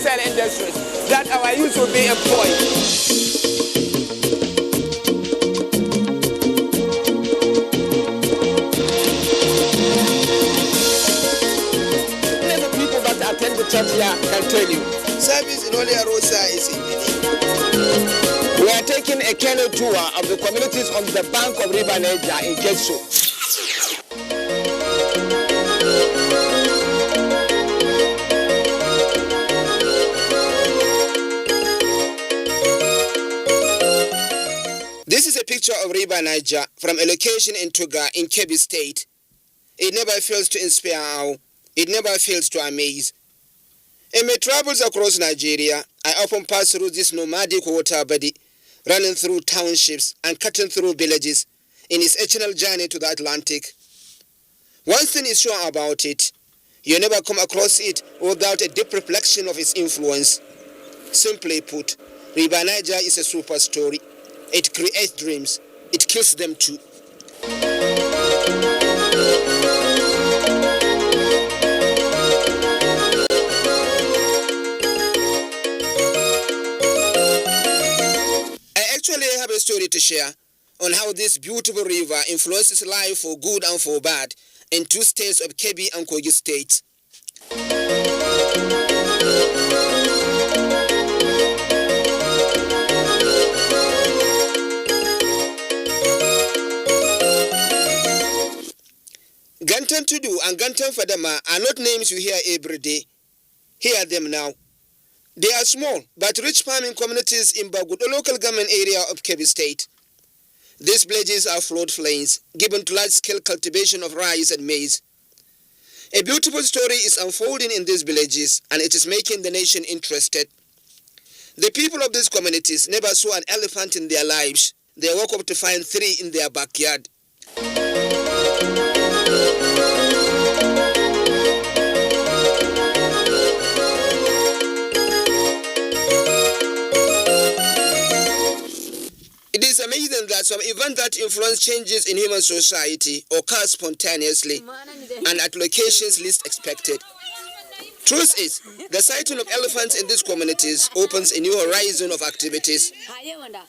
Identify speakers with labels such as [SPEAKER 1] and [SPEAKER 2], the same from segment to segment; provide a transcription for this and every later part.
[SPEAKER 1] textile industries, that our youth will be employed. The people that attend the church here can tell you.
[SPEAKER 2] Service in Holy Rosa is in
[SPEAKER 1] We are taking a canoe tour of the communities on the bank of River Niger in Getso.
[SPEAKER 2] This is a picture of River Niger from a location in Tuga in Kebbi State. It never fails to inspire awe. It never fails to amaze. In my travels across Nigeria, I often pass through this nomadic water body, running through townships and cutting through villages in its eternal journey to the Atlantic. One thing is sure about it, you never come across it without a deep reflection of its influence. Simply put, River Niger is a super story. It creates dreams. It kills them too. I actually have a story to share on how this beautiful river influences life for good and for bad in two states of Kebbi and Kogi states. Gantan Tudu and Gantan Fadama are not names you hear every day. Hear them now. They are small but rich farming communities in Bagut, the local government area of Kebbi State. These villages are floodplains given to large-scale cultivation of rice and maize. A beautiful story is unfolding in these villages and it is making the nation interested. The people of these communities never saw an elephant in their lives. They woke up to find 3 in their backyard. It is amazing that some events that influence changes in human society occur spontaneously and at locations least expected. Truth is, the sighting of elephants in these communities opens a new horizon of activities.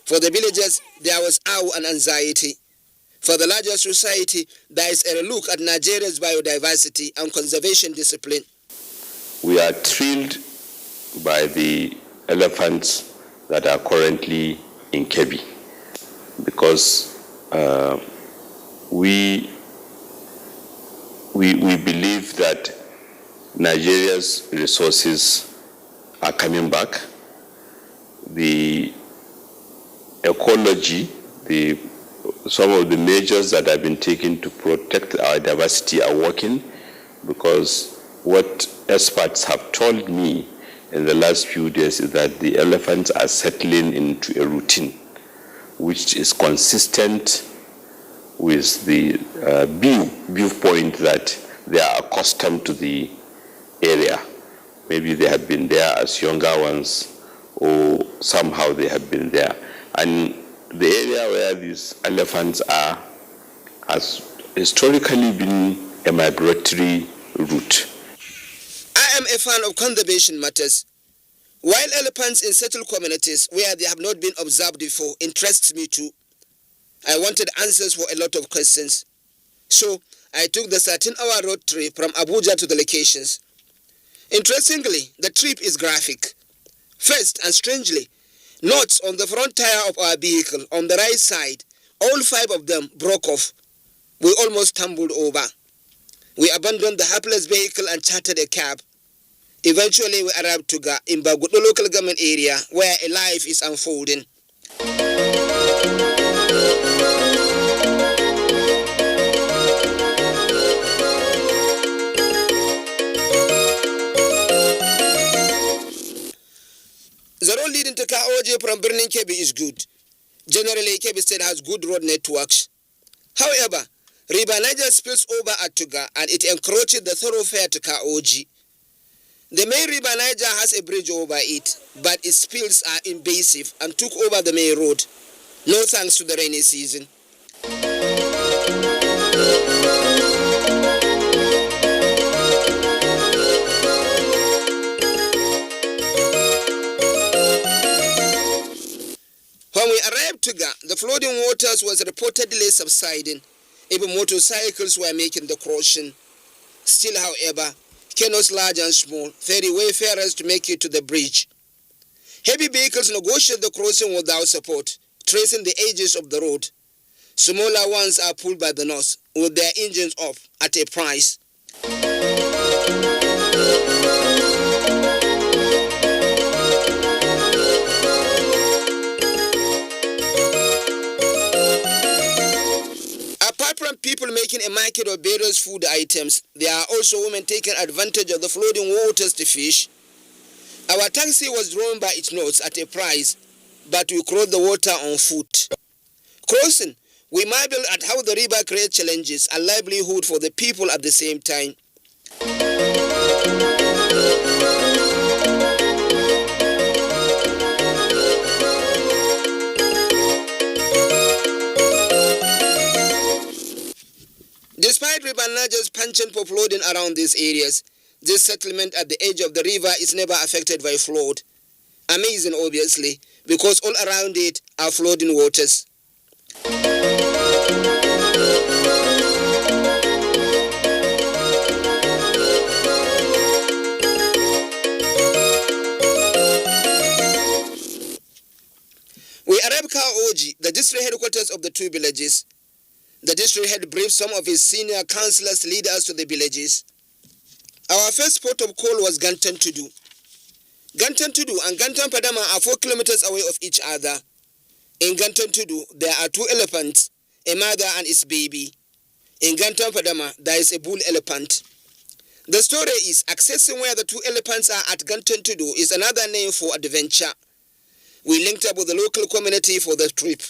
[SPEAKER 2] For the villagers, there was awe and anxiety. For the larger society, there is a look at Nigeria's biodiversity and conservation discipline.
[SPEAKER 3] We are thrilled by the elephants that are currently in Kebbi because we believe that Nigeria's resources are coming back. The ecology, some of the measures that have been taken to protect our diversity are working, because what experts have told me in the last few days is that the elephants are settling into a routine which is consistent with the viewpoint that they are accustomed to the area. Maybe they have been there as younger ones, or somehow they have been there. And the area where these elephants are has historically been a migratory route.
[SPEAKER 2] I am a fan of conservation matters. While elephants in settled communities where they have not been observed before interests me too, I wanted answers for a lot of questions. So I took the 13-hour road trip from Abuja to the locations. Interestingly, the trip is graphic. First, and strangely, notes on the front tire of our vehicle on the right side, all 5 of them broke off. We almost tumbled over. We abandoned the hapless vehicle and chartered a cab. Eventually, we arrived to Ga in Bagut, the local government area, where a life is unfolding. The road leading to Kaoje from Birnin Kebbi is good. Generally, Kebbi State has good road networks. However, River Niger spills over at Tuga and it encroaches the thoroughfare to Kaoji. The main River Niger has a bridge over it, but its spills are invasive and took over the main road. No thanks to the rainy season. flooding waters was reportedly subsiding, even motorcycles were making the crossing. Still, however, canoes large and small ferry wayfarers to make it to the bridge. Heavy vehicles negotiate the crossing without support, tracing the edges of the road. Smaller ones are pulled by the nose with their engines off at a price. Apart from people making a market of various food items, there are also women taking advantage of the flooding waters to fish. Our taxi was drawn by its nose at a price, but we crossed the water on foot. Crossing, we marvel at how the river creates challenges and livelihood for the people at the same time. Despite River Niger's penchant for flooding around these areas, this settlement at the edge of the river is never affected by flood. Amazing, obviously, because all around it are flooding waters. We arrived at Oji, the district headquarters of the two villages. The district head briefed some of his senior councillors, leaders to the villages. Our first port of call was Gantan Tudu. Gantan Tudu and Gantan Padama are 4 kilometers away of each other. In Gantan Tudu, there are 2 elephants, a mother and its baby. In Gantan Padama, there is a bull elephant. The story is accessing where the 2 elephants are at Gantan Tudu is another name for adventure. We linked up with the local community for the trip.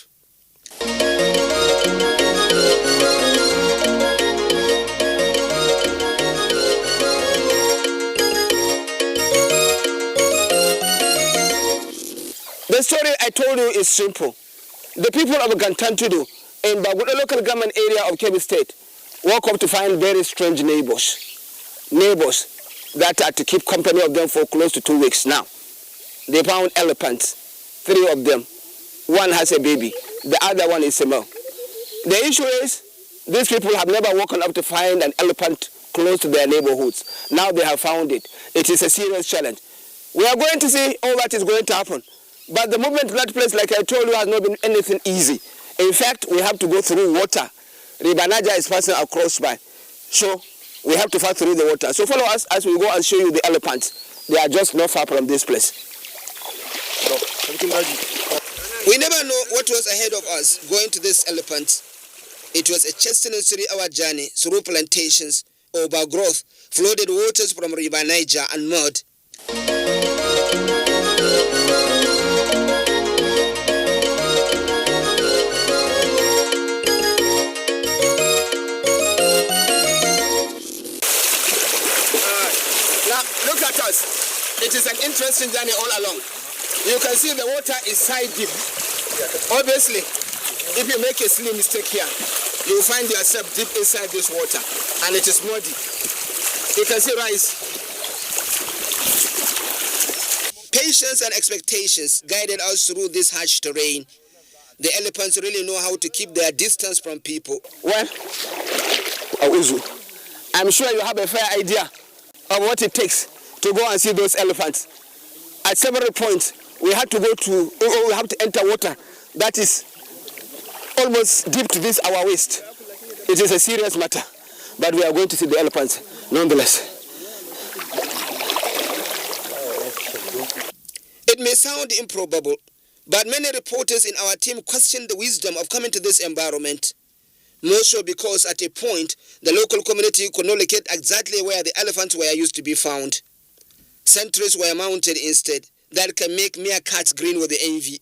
[SPEAKER 2] The story I told you is simple. The people of Gantan Tudu in Baguda local government area of Kebbi State woke up to find very strange neighbors. Neighbors that are to keep company of them for close to 2 weeks now. They found elephants, 3 of them. One has a baby, the other one is a male. The issue is, these people have never woken up to find an elephant close to their neighborhoods. Now they have found it. It is a serious challenge. We are going to see all that is going to happen. But the movement to that place, like I told you, has not been anything easy. In fact, we have to go through water. River Niger is passing across by. So we have to pass through the water. So follow us as we go and show you the elephants. They are just not far from this place. We never know what was ahead of us going to this elephant. It was a chestnut 3-hour journey through plantations, overgrowth, flooded waters from River Niger and mud. Now, look at us. It is an interesting journey all along. You can see the water is side deep. Obviously, if you make a silly mistake here, you will find yourself deep inside this water, and it is muddy. You can see rice. Patience and expectations guided us through this harsh terrain. The elephants really know how to keep their distance from people. Well, Awuzu, I'm sure you have a fair idea of what it takes to go and see those elephants. At several points, we have to enter water that is almost deep to this our waist. It is a serious matter, but we are going to see the elephants nonetheless. It may sound improbable, but many reporters in our team question the wisdom of coming to this environment. More so because at a point, the local community could not locate exactly where the elephants were used to be found. Sentries were mounted instead that can make mere cats grin with the envy.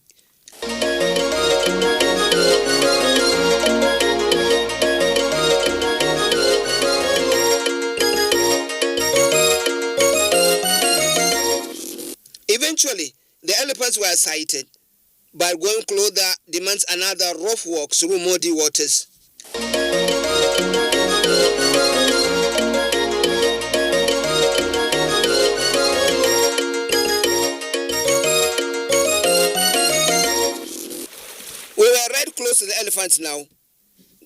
[SPEAKER 2] Eventually, the elephants were sighted, but going closer demands another rough walk through muddy waters. We were right close elephants now,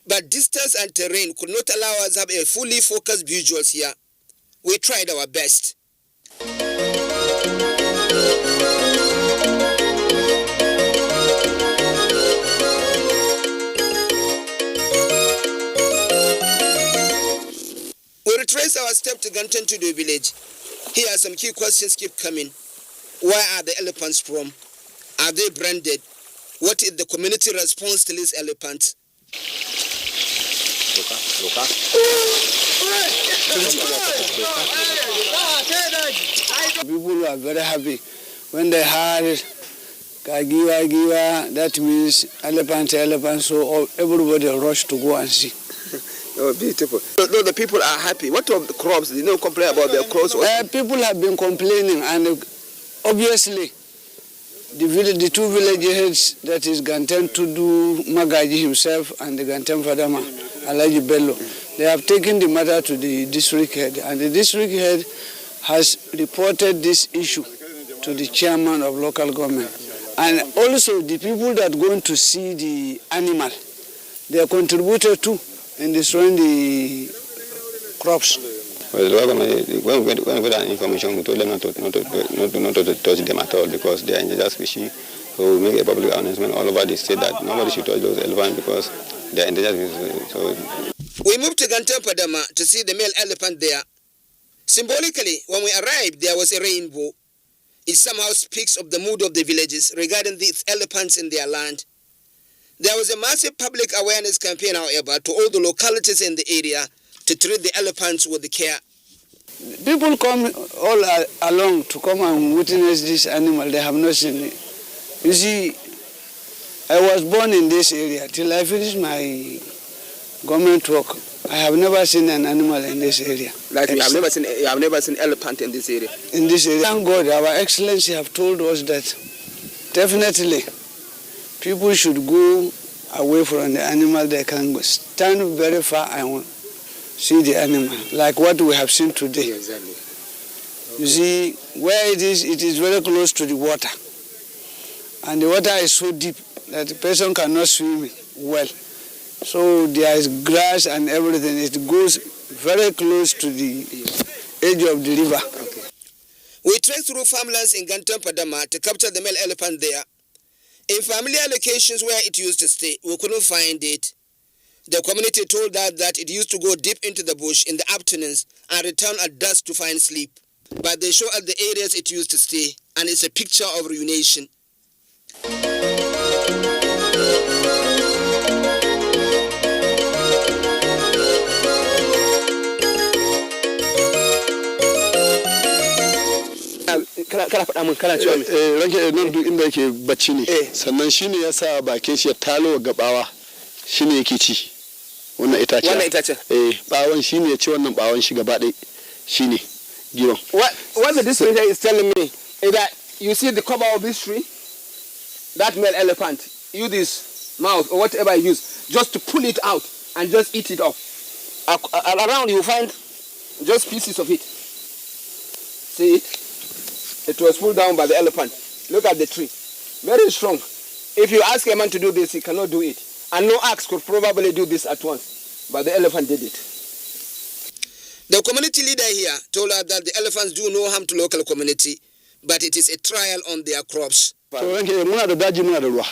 [SPEAKER 2] but distance and terrain could not allow us to have a fully focused visuals here. We tried our best. We retrace our step to Gantentudo village. Here are some key questions keep coming. Where are the elephants from? Are they branded? What is the community response to these elephants?
[SPEAKER 4] People were very happy when they heard Giwa, that means elephant, so everybody rushed to go and see.
[SPEAKER 2] Oh, beautiful. So the people are happy. What of the crops? They don't complain about their crops?
[SPEAKER 4] People have been complaining, and obviously the two village heads, that is Gantentudo Magaji himself and the Ganten Fadama, Alaji Bello, they have taken the matter to the district head, and the district head has reported this issue to the chairman of local government. And also the people that are going to see the animal, they are contributed too in destroying the crops.
[SPEAKER 5] Well, when we got that information, we told them not to touch them at all because they are endangered species. So we make a public announcement all over the state that nobody should touch those elephants because they are endangered species. So
[SPEAKER 2] we moved to Ganten Padama to see the male elephant there. Symbolically, when we arrived, there was a rainbow. It somehow speaks of the mood of the villages regarding the elephants in their land. There was a massive public awareness campaign, however, to all the localities in the area to treat the elephants with care.
[SPEAKER 4] People come all along to come and witness this animal. They have not seen it. You see, I was born in this area. Till I finished my government work, I have never seen an animal in this area.
[SPEAKER 2] Like you have never seen elephant in this area?
[SPEAKER 4] In this area. Thank God, our excellency have told us that definitely people should go away from the animal. They can stand very far and see the animal, like what we have seen today.
[SPEAKER 2] Exactly.
[SPEAKER 4] You see, where it is very close to the water. And the water is so deep that the person cannot swim well. So there is grass and everything. It goes very close to the edge of the river.
[SPEAKER 2] Okay. We trekked through farmlands in Ganten Padama to capture the male elephant there. In familiar locations where it used to stay, we couldn't find it. The community told us that it used to go deep into the bush in the afternoons and return at dusk to find sleep. But they show us the areas it used to stay, and it's a picture of reunion.
[SPEAKER 1] kana faɗa mun kana cewa ranke nan duk inda yake bacci ne sannan shine yasa bakin shi ya talo gabawa shine yake ci wannan itacen bawon shine ya ci wannan bawon shi gaba ɗaya shine giron. What the district is telling me is that you see the cover of this tree, that male elephant use his mouth or whatever he use just to pull it out and just eat it off. Around you find just pieces of it. See it? It was pulled down by the elephant. Look at the tree. Very strong. If you ask a man to do this, he cannot do it. And no axe could probably do this at once. But the elephant did it.
[SPEAKER 2] The community leader here told us that the elephants do no harm to local community, but it is a trial on their crops.
[SPEAKER 1] So muna da daji muna da ruwa.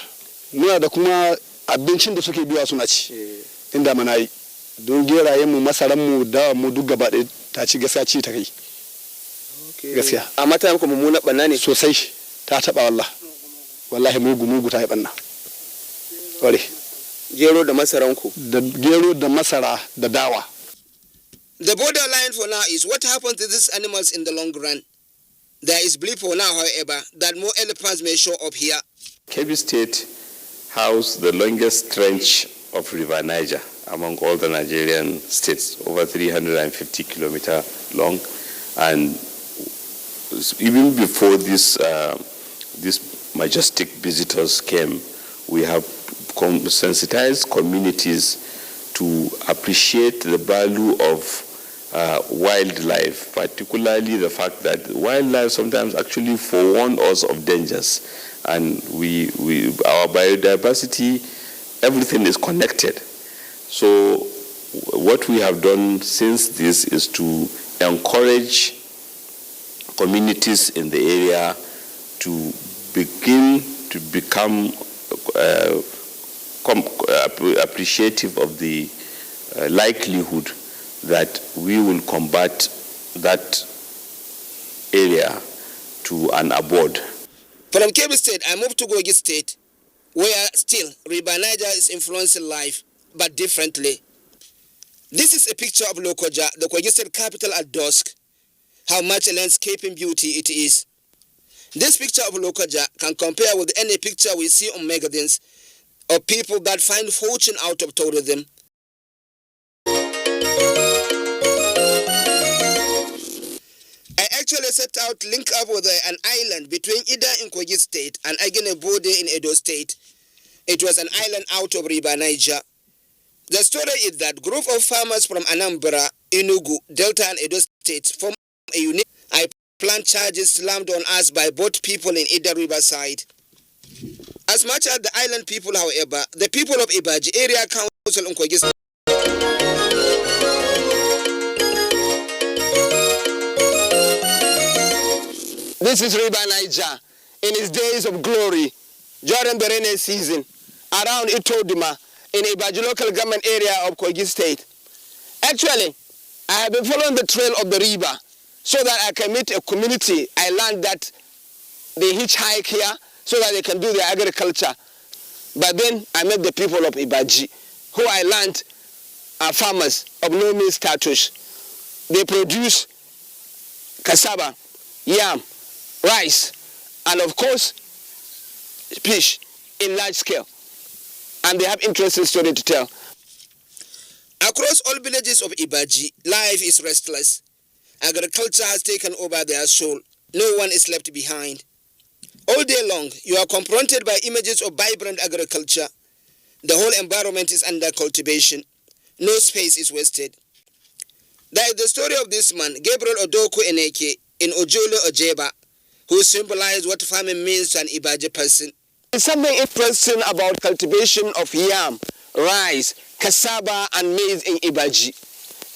[SPEAKER 1] Muna da kuma abincin da suke biya suna ci. Inda mana yi. Don gerayen mu masaran mu da mu duk gaba ɗaya ta ci gaskiya ci ta kai. Gaskiya.
[SPEAKER 2] Amma ta muku mummunan banna ne
[SPEAKER 1] sosai ta taba wallahi mugu ta yi banna. Ware.
[SPEAKER 2] Gero da masaranku.
[SPEAKER 1] Da gero da masara da dawa.
[SPEAKER 2] The borderline for now is what happens to these animals in the long run. There is belief for now, however, that more elephants may show up here.
[SPEAKER 3] Kebbi State housed the longest trench of River Niger among all the Nigerian states, over 350 kilometers long, and even before this majestic visitors came, we have sensitized communities to appreciate the value of wildlife, particularly the fact that wildlife sometimes actually forewarn us of dangers, and our biodiversity everything is connected. So what we have done since this is to encourage communities in the area to begin to become appreciative of the likelihood that we will convert that area to an abode.
[SPEAKER 2] From Kebbi State, I moved to Kogi State, where still River Niger is influencing life, but differently. This is a picture of Lokoja, the Kogi State capital at dusk. How much a landscaping beauty it is. This picture of Lokoja can compare with any picture we see on magazines of people that find fortune out of tourism. I actually set out to link up with an island between Ida in Kogi State and Agenebode in Edo State. It was an island out of River Niger. The story is that group of farmers from Anambra, Enugu, Delta and Edo States form a unique plant charges slammed on us by both people in Ida Riverside. As much as the island people, however, the people of Ibaji Area Council in Kogi State. This is River Niger in its days of glory during the rainy season around Itoduma in Ibaji local government area of Kogi State. Actually, I have been following the trail of the river so that I can meet a community. I learned that they hitchhike here so that they can do their agriculture. But then I met the people of Ibaji, who I learned are farmers of no mean status. They produce cassava, yam, rice, and of course, fish in large scale. And they have interesting story to tell. Across all villages of Ibaji, life is restless. Agriculture has taken over their soul. No one is left behind. All day long, you are confronted by images of vibrant agriculture. The whole environment is under cultivation. No space is wasted. That is the story of this man, Gabriel Odoku Eneke, in Ojolo Ojeba, who symbolized what farming means to an Ibaji person. There's something interesting about cultivation of yam, rice, cassava, and maize in Ibaji.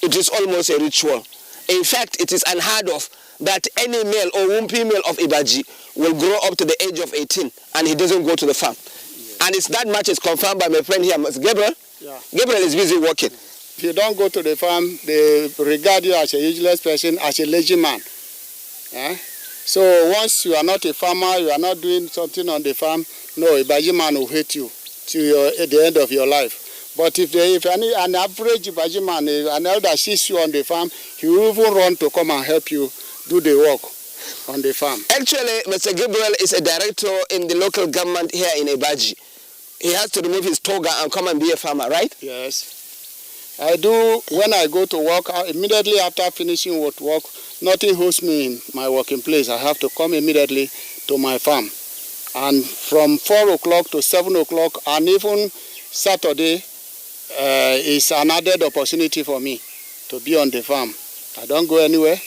[SPEAKER 2] It is almost a ritual. In fact, it is unheard of that any male or female of Ibaji will grow up to the age of 18 and he doesn't go to the farm. Yes. And it's that much is confirmed by my friend here, Gabriel. Yeah. Gabriel is busy working.
[SPEAKER 6] If you don't go to the farm, they regard you as a useless person, as a lazy man. So once you are not a farmer, you are not doing something on the farm, no, a Ibaji man will hate you at the end of your life. But if an average Ibaji man, an elder sees you on the farm, he will even run to come and help you do the work on the farm.
[SPEAKER 2] Actually, Mr. Gabriel is a director in the local government here in Ibaji. He has to remove his toga and come and be a farmer, right?
[SPEAKER 6] Yes. I do. When I go to work, immediately after finishing work, nothing holds me in my working place. I have to come immediately to my farm. And from 4 o'clock to 7 o'clock, and even Saturday, is an added opportunity for me to be on the farm. I don't go anywhere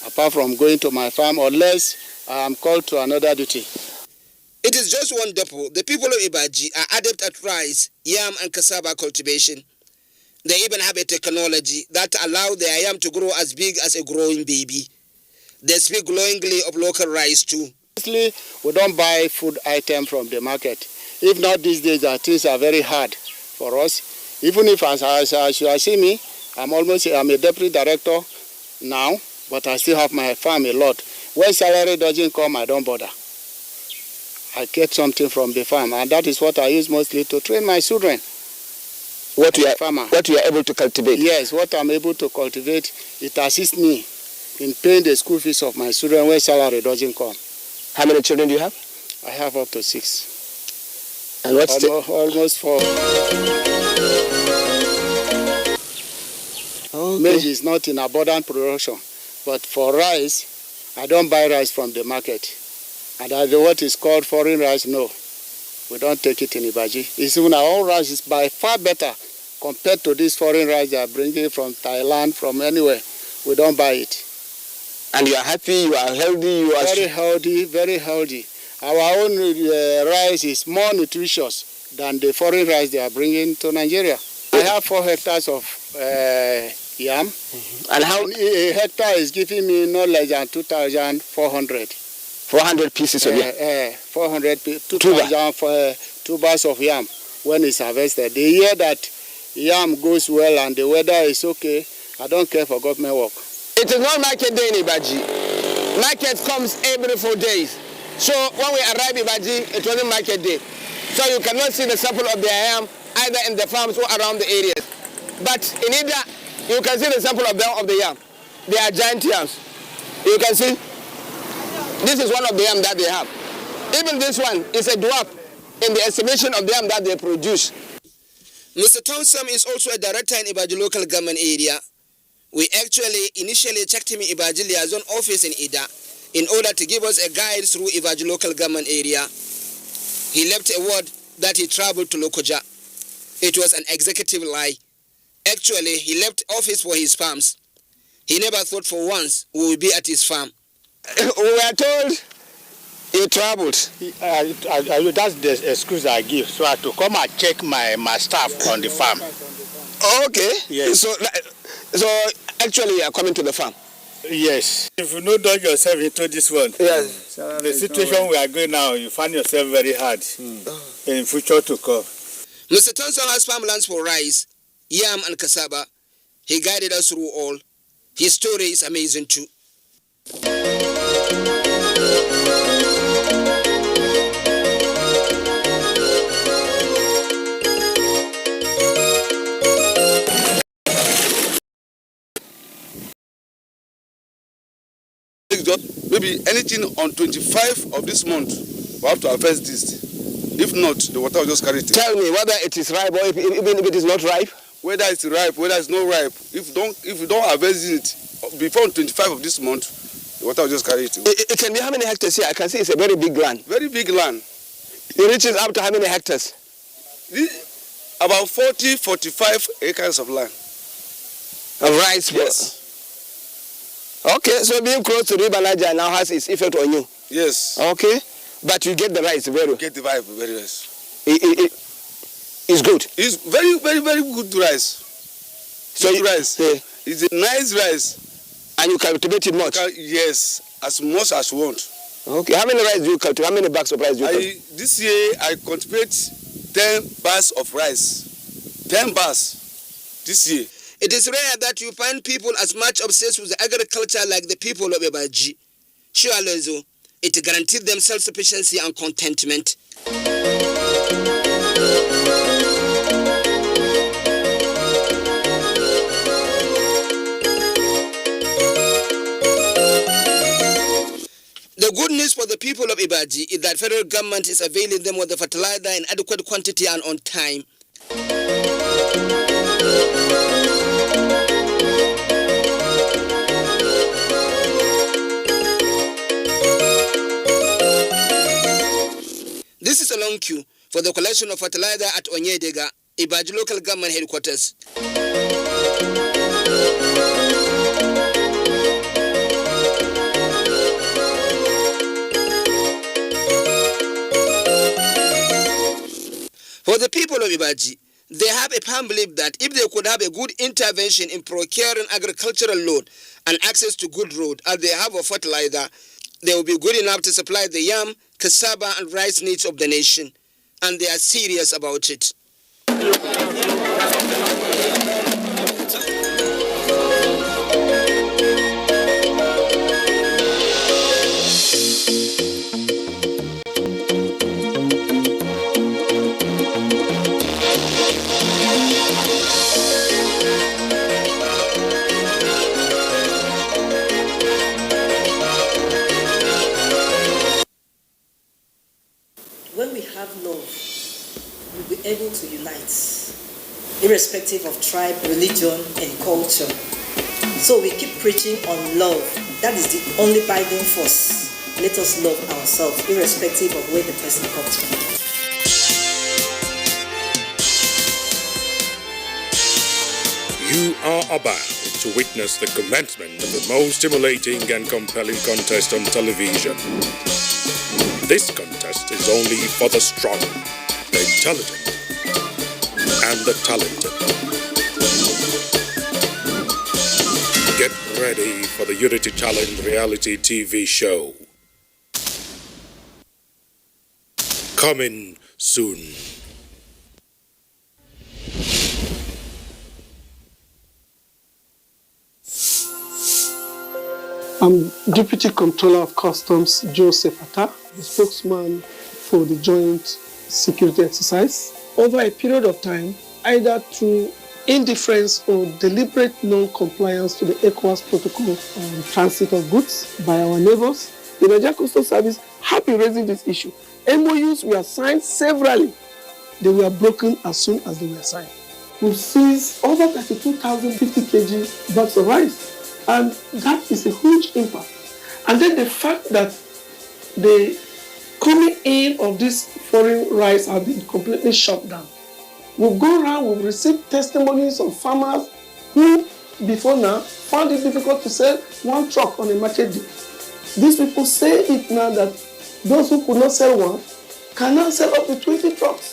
[SPEAKER 6] apart from going to my farm unless I am called to another duty. It is just wonderful. The people of Ibaji are adept at rice, yam, and cassava cultivation. They even have a technology that allows their yam to grow as big as a growing baby. They speak glowingly of local rice too. Honestly, we don't buy food items from the market. If not these days, things are very hard for us. Even if, as you see me, I'm a deputy director now, but I still have my farm a lot. When salary doesn't come, I don't bother. I get something from the farm, and that is what I use mostly to train my children. What you are able to cultivate? Yes, what I'm able to cultivate, it assists me in paying the school fees of my children when salary doesn't come. How many children do you have? I have up to 6. And what's almost 4. Okay. Maize is not in abundant production, but for rice, I don't buy rice from the market. And what is called foreign rice, no. We don't take it in Ibaji. It's even our own rice is by far better compared to this foreign rice they are bringing from Thailand, from anywhere. We don't buy it. And you are happy, you are healthy, you are... Very healthy, very healthy. our own rice is more nutritious than the foreign rice they are bringing to Nigeria. I have 4 hectares of yam.
[SPEAKER 2] And how?
[SPEAKER 6] A hectare is giving me no less than 2,400.
[SPEAKER 2] 400 pieces of yam?
[SPEAKER 6] 2,000 tubers of yam when it's harvested. The year that yam goes well and the weather is okay, I don't care for government work.
[SPEAKER 2] It is not market day in Ibaji. Market comes every 4 days. So when we arrive in Ibaji, it wasn't market day. So you cannot see the sample of the yam either in the farms or around the areas. But in Ida, you can see the sample of the yam. They are giant yams. You can see. This is one of the yam that they have. Even this one is a dwarf in the estimation of the yam that they produce. Mr. Townsend is also a director in Ibaji local government area. We actually initially checked him in Ibaji liaison office in Ida in order to give us a guide through Ibaji local government area. He left a word that he traveled to Lokoja. It was an executive lie. Actually, he left office for his farms. He never thought for once we would be at his farm. We were told he traveled.
[SPEAKER 6] That's the excuse I give, so I have to come and check my staff on the farm.
[SPEAKER 2] Okay.
[SPEAKER 6] Yes.
[SPEAKER 2] So actually you are coming to the farm?
[SPEAKER 6] Yes. If you don't dodge yourself into this one,
[SPEAKER 2] yes.
[SPEAKER 6] The situation we are going now, you find yourself very hard in future to come.
[SPEAKER 2] Mr. Thompson has farmlands for rice, yam and cassava. He guided us through all. His story is amazing too.
[SPEAKER 1] Maybe anything on 25 of this month, we have to harvest this. If not, the water will just carry it.
[SPEAKER 2] Tell me whether it is ripe or even if it is not ripe.
[SPEAKER 1] Whether it's ripe, whether it's not ripe. If you don't harvest it before 25 of this month, the water will just carry it.
[SPEAKER 2] It can be how many hectares here? I can see it's a very big land.
[SPEAKER 1] Very big land.
[SPEAKER 2] It reaches up to how many hectares?
[SPEAKER 1] About 40-45 acres of land.
[SPEAKER 2] Of rice?
[SPEAKER 1] Yes.
[SPEAKER 2] Okay, so being close to River Niger now has its effect on you?
[SPEAKER 1] Yes.
[SPEAKER 2] Okay, but you get the rice very well?
[SPEAKER 1] Get the rice very well.
[SPEAKER 2] It's good?
[SPEAKER 1] It's very, very, very good rice.
[SPEAKER 2] So
[SPEAKER 1] good rice.
[SPEAKER 2] Yeah.
[SPEAKER 1] It's a nice rice.
[SPEAKER 2] And you cultivate it much?
[SPEAKER 1] Yes, as much as you want.
[SPEAKER 2] Okay, how many rice do you cultivate? How many bags of rice do you cultivate?
[SPEAKER 1] This year I cultivate 10 bags of rice. 10 bags this year.
[SPEAKER 2] It is rare that you find people as much obsessed with agriculture like the people of Ibaji. Surely, though, it guaranteed them self-sufficiency and contentment. The good news for the people of Ibaji is that federal government is availing them with the fertilizer in adequate quantity and on time. This is a long queue for the collection of fertilizer at Onyedega, Ibaji local government headquarters. For the people of Ibaji, they have a firm belief that if they could have a good intervention in procuring agricultural load and access to good road as they have of fertilizer, they will be good enough to supply the yam, cassava and rice needs of the nation. And they are serious about it.
[SPEAKER 7] When we have love, we'll be able to unite, irrespective of tribe, religion, and culture. So we keep preaching on love. That is the only binding force. Let us love ourselves, irrespective of where the person comes from.
[SPEAKER 8] You are about to witness the commencement of the most stimulating and compelling contest on television. This contest is only for the strong, the intelligent, and the talented. Get ready for the Unity Challenge reality TV show. Coming soon.
[SPEAKER 9] I'm Deputy Controller of Customs Joseph Atta, the spokesman for the joint security exercise. Over a period of time, either through indifference or deliberate non-compliance to the ECOWAS protocol on transit of goods by our neighbors, the Nigerian Customs Service have been raising this issue. MOUs were signed severally. They were broken as soon as they were signed. We've seized over 32,050 kg bags of rice. And that is a huge impact. And then the fact that the coming in of this foreign rice has been completely shut down. We've gone around, we've received testimonies of farmers who, before now, found it difficult to sell one truck on a market day. These people say it now that those who could not sell one can now sell up to 20 trucks.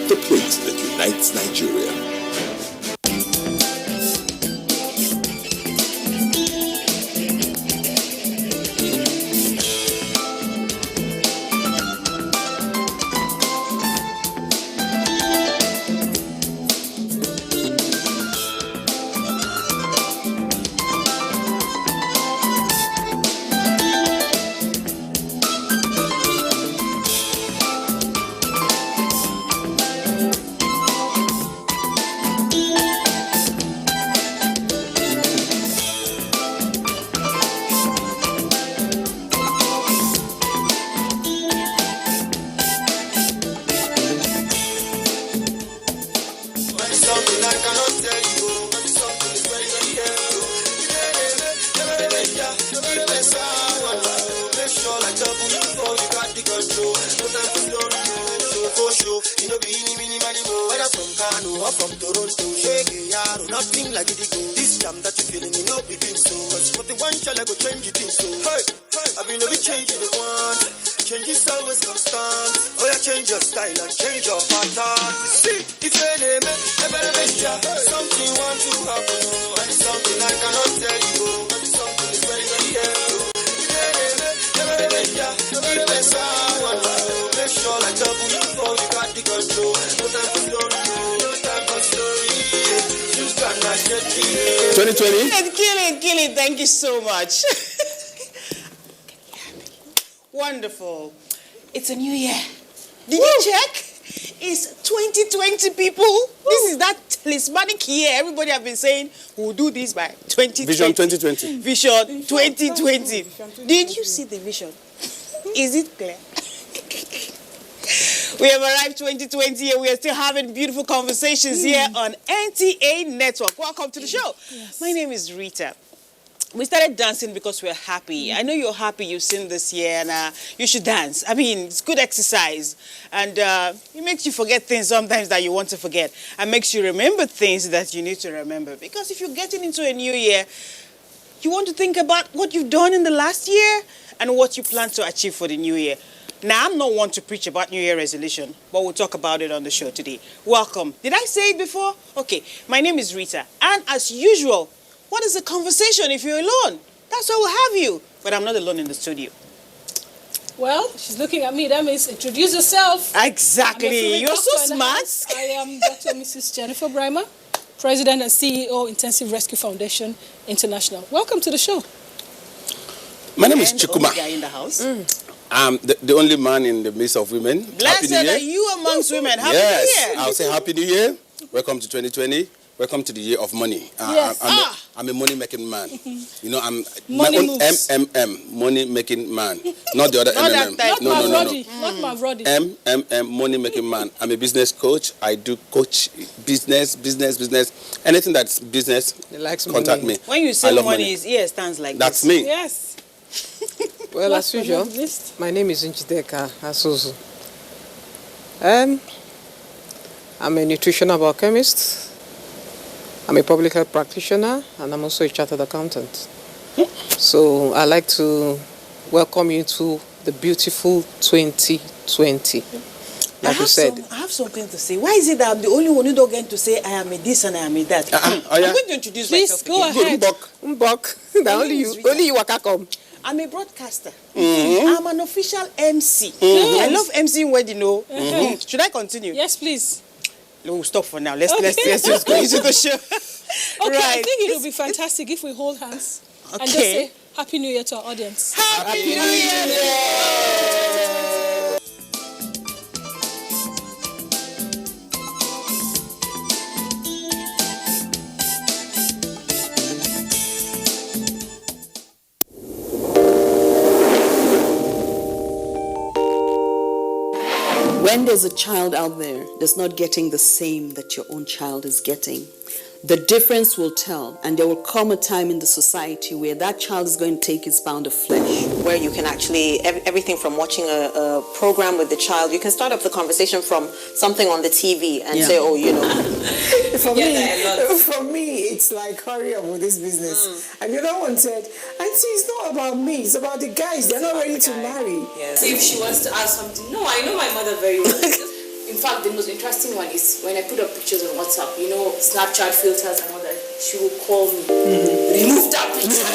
[SPEAKER 10] the place that unites Nigeria.
[SPEAKER 11] Thank you so much. Wonderful. It's a new year. Did you check? It's 2020, people. This is that talismanic year. Everybody have been saying we'll do this by 2020.
[SPEAKER 1] Vision 2020.
[SPEAKER 11] Vision 2020. Did you see the vision? Is it clear? We have arrived 2020 and we are still having beautiful conversations here on NTA Network. Welcome to the show.
[SPEAKER 7] Yes.
[SPEAKER 11] My name is Rita. We started dancing because we're happy. I know you're happy you've seen this year and you should dance. I mean, it's good exercise. And it makes you forget things sometimes that you want to forget. And makes you remember things that you need to remember. Because if you're getting into a new year, you want to think about what you've done in the last year and what you plan to achieve for the new year. Now, I'm not one to preach about New Year resolution, but we'll talk about it on the show today. Welcome. Did I say it before? Okay, my name is Rita. And as usual, what is the conversation if you're alone? That's why we'll have you. But I'm not alone in the studio.
[SPEAKER 12] Well, she's looking at me. That means introduce yourself.
[SPEAKER 11] Exactly. You're so smart.
[SPEAKER 12] I am Dr. Mrs. Jennifer Brimer, President and CEO, Intensive Rescue Foundation International. Welcome to the show.
[SPEAKER 13] My name is Chikuma.
[SPEAKER 11] Guy in the house.
[SPEAKER 13] I'm the only man in the midst of women.
[SPEAKER 11] Blessed are you amongst women. Happy New Year.
[SPEAKER 13] I'll say Happy New Year. Welcome to 2020. Welcome to the year of money.
[SPEAKER 12] Yes.
[SPEAKER 13] I'm a money-making man. You know, I'm
[SPEAKER 12] Money
[SPEAKER 13] my own
[SPEAKER 12] moves.
[SPEAKER 13] MMM, money-making man. Not the other MMM.
[SPEAKER 12] Not Mavrodi.
[SPEAKER 13] MMM, money-making man. I'm a business coach. I do coach business. Anything that's business, contact me.
[SPEAKER 11] When you say money, his ear stands like
[SPEAKER 13] that's
[SPEAKER 11] this.
[SPEAKER 13] me.
[SPEAKER 12] Yes.
[SPEAKER 14] Well, as usual, my name is Njideka Asuzu. I'm a nutritional biochemist. I'm a public health practitioner, and I'm also a chartered accountant. So I'd like to welcome you to the beautiful 2020. Like you said.
[SPEAKER 11] I have something to say. Why is it that I'm the only one who don't get to say I am a this and I am a that? I'm going to introduce myself.
[SPEAKER 12] Go ahead.
[SPEAKER 14] Mbok. Only you waka come.
[SPEAKER 11] I'm a broadcaster. I'm an official MC. I love MCing wedding, you know. Should I continue?
[SPEAKER 12] Yes, please.
[SPEAKER 11] No, we'll stop for now. Let's just go into the show.
[SPEAKER 12] Okay, right. I think it would be fantastic if we hold hands and just say Happy New Year to our audience.
[SPEAKER 11] Happy New Year!
[SPEAKER 15] When there's a child out there that's not getting the same that your own child is getting, the difference will tell, and there will come a time in the society where that child is going to take his pound of flesh.
[SPEAKER 16] Where you can actually, everything from watching a program with the child, you can start off the conversation from something on the TV and say, oh, you know.
[SPEAKER 17] For me, it's like, hurry up with this business. And the other one said, Auntie, it's not about me, it's about the guys, they're not ready to marry.
[SPEAKER 18] Yes. If she wants to ask something, no, I know my mother very well. In fact, the most interesting one is when I put up pictures on WhatsApp, you know, Snapchat filters and all that, she will call me, remove that picture.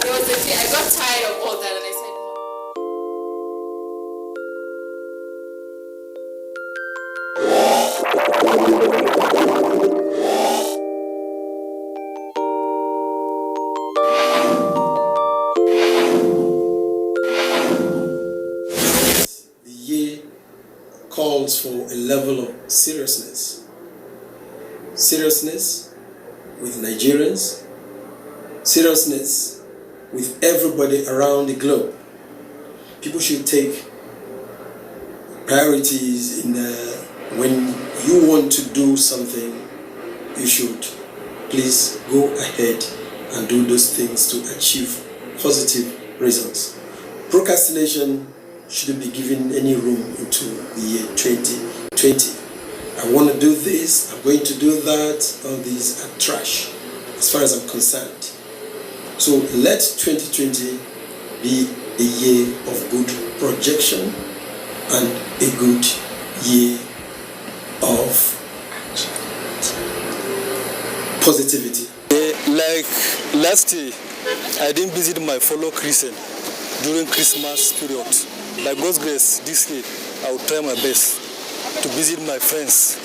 [SPEAKER 18] There was a day I got tired of all that and I said,
[SPEAKER 19] calls for a level of seriousness. Seriousness with Nigerians, seriousness with everybody around the globe. People should take priorities in when you want to do something, you should please go ahead and do those things to achieve positive results. Procrastination shouldn't be given any room into the year 2020. I want to do this, I'm going to do that, all these are trash as far as I'm concerned. So let 2020 be a year of good projection and a good year of positivity.
[SPEAKER 20] Like last year, I didn't visit my fellow Christian during Christmas period. By God's grace, this year, I will try my best to visit my friends,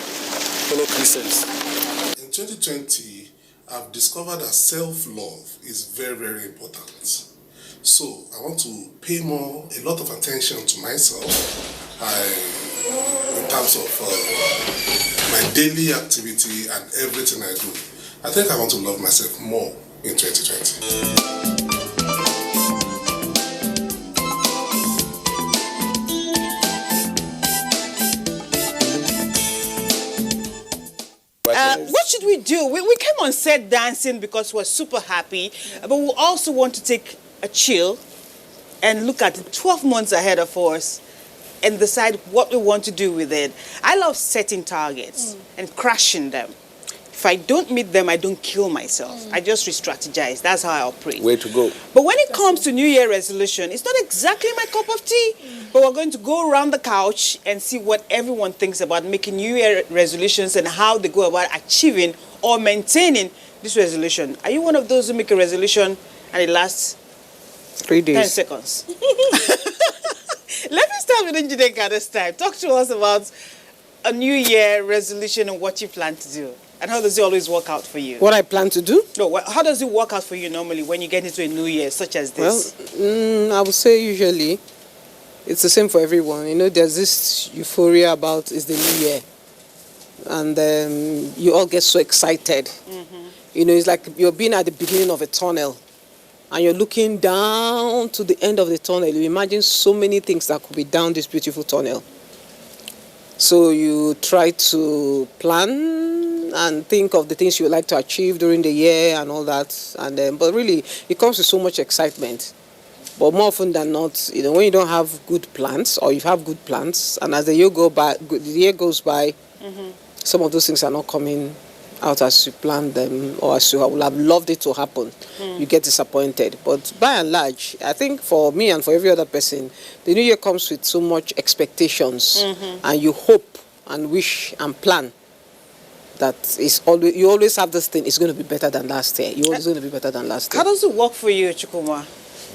[SPEAKER 20] fellow Christians.
[SPEAKER 8] In 2020, I've discovered that self-love is very, very important. So I want to pay a lot of attention to myself in terms of my daily activity and everything I do. I think I want to love myself more in 2020.
[SPEAKER 11] What should we do? We came on set dancing because we're super happy, but we also want to take a chill and look at the 12 months ahead of us and decide what we want to do with it. I love setting targets and crashing them. If I don't meet them, I don't kill myself. I just re-strategize. That's how I operate.
[SPEAKER 13] Way to go.
[SPEAKER 11] But when it comes to New Year resolution, it's not exactly my cup of tea. But we're going to go around the couch and see what everyone thinks about making New Year resolutions and how they go about achieving or maintaining this resolution. Are you one of those who make a resolution and it lasts
[SPEAKER 14] 3 days?
[SPEAKER 11] 10 seconds. Let me start with Njideka this time. Talk to us about a New Year resolution and what you plan to do. And how does it always work out for you?
[SPEAKER 14] What I plan to do?
[SPEAKER 11] No, how does it work out for you normally when you get into a new year such as this?
[SPEAKER 14] Well, I would say usually it's the same for everyone. You know, there's this euphoria about it's the new year. And you all get so excited. You know, it's like you're being at the beginning of a tunnel. And you're looking down to the end of the tunnel. You imagine so many things that could be down this beautiful tunnel. So you try to plan and think of the things you would like to achieve during the year and all that. And but really, it comes with so much excitement. But more often than not, you know, when you don't have good plans, or you have good plans, and as the year goes by, some of those things are not coming out as you planned them or as you would have loved it to happen. You get disappointed. But by and large, I think for me and for every other person, the new year comes with so much expectations, and you hope and wish and plan that you always have this thing, it's going to be better than last year. You're always going to be better than last year.
[SPEAKER 11] How does it work for you, Chukwuma?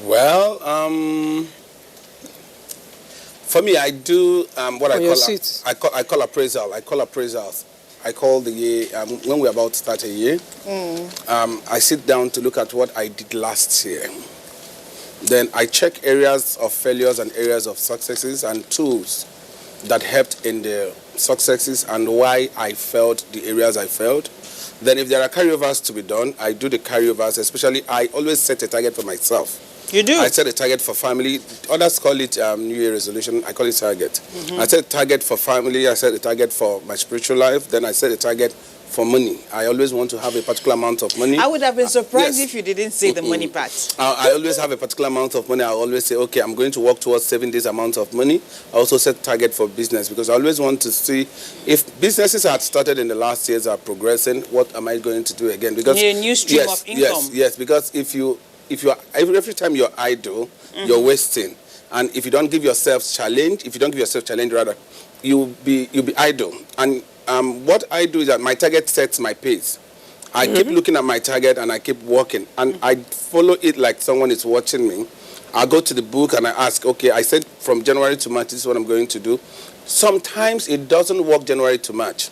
[SPEAKER 13] Well, for me, I do what I call appraisal. I call appraisals. I call the year, when we're about to start a year, I sit down to look at what I did last year. Then I check areas of failures and areas of successes and tools that helped in the successes and why I failed the areas I failed. Then if there are carryovers to be done, I do the carryovers, especially I always set a target for myself.
[SPEAKER 11] You do?
[SPEAKER 13] I set a target for family. Others call it New Year resolution. I call it target. I set a target for family. I set a target for my spiritual life. Then I set a target for money. I always want to have a particular amount of money.
[SPEAKER 11] I would have been surprised if you didn't say the money part.
[SPEAKER 13] I always have a particular amount of money. I always say, okay, I'm going to work towards saving this amount of money. I also set a target for business because I always want to see if businesses I had started in the last years are progressing, what am I going to do again? Because
[SPEAKER 11] a new stream of income.
[SPEAKER 13] Yes, because if you are every time you're idle, you're wasting. And if you don't give yourself challenge, you'll be idle. And what I do is that my target sets my pace. I keep looking at my target and I keep working. And I follow it like someone is watching me. I go to the book and I ask, okay, I said from January to March, this is what I'm going to do. Sometimes it doesn't work January to March.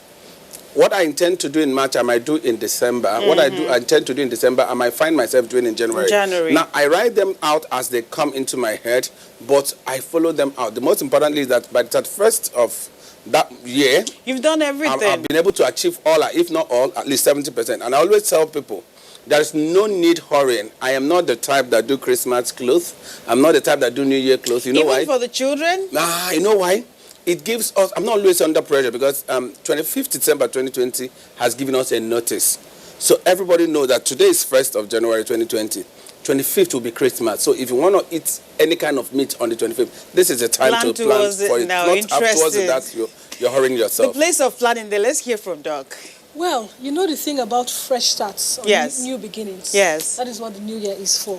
[SPEAKER 13] What I intend to do in March, I might do in December. What I intend to do in December, I might find myself doing in January. Now, I write them out as they come into my head, but I follow them out. The most importantly is that by the 31st of that year,
[SPEAKER 11] you've done everything.
[SPEAKER 13] I've been able to achieve all, if not all, at least 70%. And I always tell people, there is no need hurrying. I am not the type that do Christmas clothes. I'm not the type that do New Year clothes. You know why?
[SPEAKER 11] Even for the children?
[SPEAKER 13] Nah, you know why? It gives us, I'm not always under pressure because 25th December 2020 has given us a notice. So everybody knows that today is 1st of January 2020. 25th will be Christmas. So if you want to eat any kind of meat on the 25th, this is the time to plan for it.
[SPEAKER 11] Now,
[SPEAKER 13] not afterwards that you're hurrying yourself.
[SPEAKER 11] The place of planning there. Let's hear from Doc.
[SPEAKER 12] Well, you know the thing about fresh starts, or new beginnings.
[SPEAKER 11] Yes.
[SPEAKER 12] That is what the new year is for.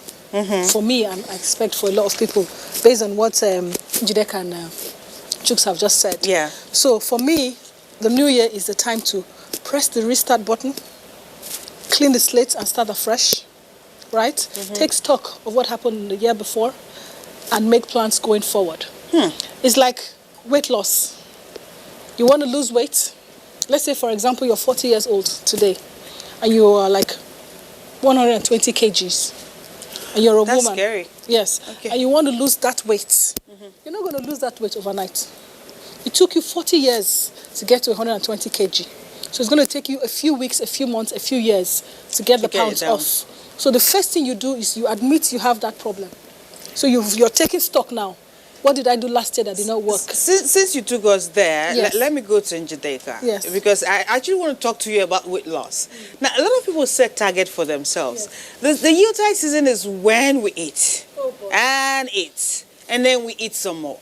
[SPEAKER 12] For me, and I expect for a lot of people, based on what Njideka and Chuks have just said.
[SPEAKER 11] Yeah.
[SPEAKER 12] So for me, the new year is the time to press the restart button, clean the slate and start afresh, right? Take stock of what happened in the year before and make plans going forward. It's like weight loss. You want to lose weight? Let's say, for example, you're 40 years old today and you are like 120 kgs and you're a woman.
[SPEAKER 11] That's scary.
[SPEAKER 12] Yes. Okay. And you want to lose that weight. You're not going to lose that weight overnight. It took you 40 years to get to 120 kg. So it's going to take you a few weeks, a few months, a few years to get the pounds off. So the first thing you do is you admit you have that problem. So you're taking stock now. What did I do last year that did not work?
[SPEAKER 11] Since you took us there, let me go to Njideka.
[SPEAKER 12] Yes.
[SPEAKER 11] Because I actually want to talk to you about weight loss. Now, a lot of people set targets for themselves. The Yuletide season is when we eat and eat. And then we eat some more,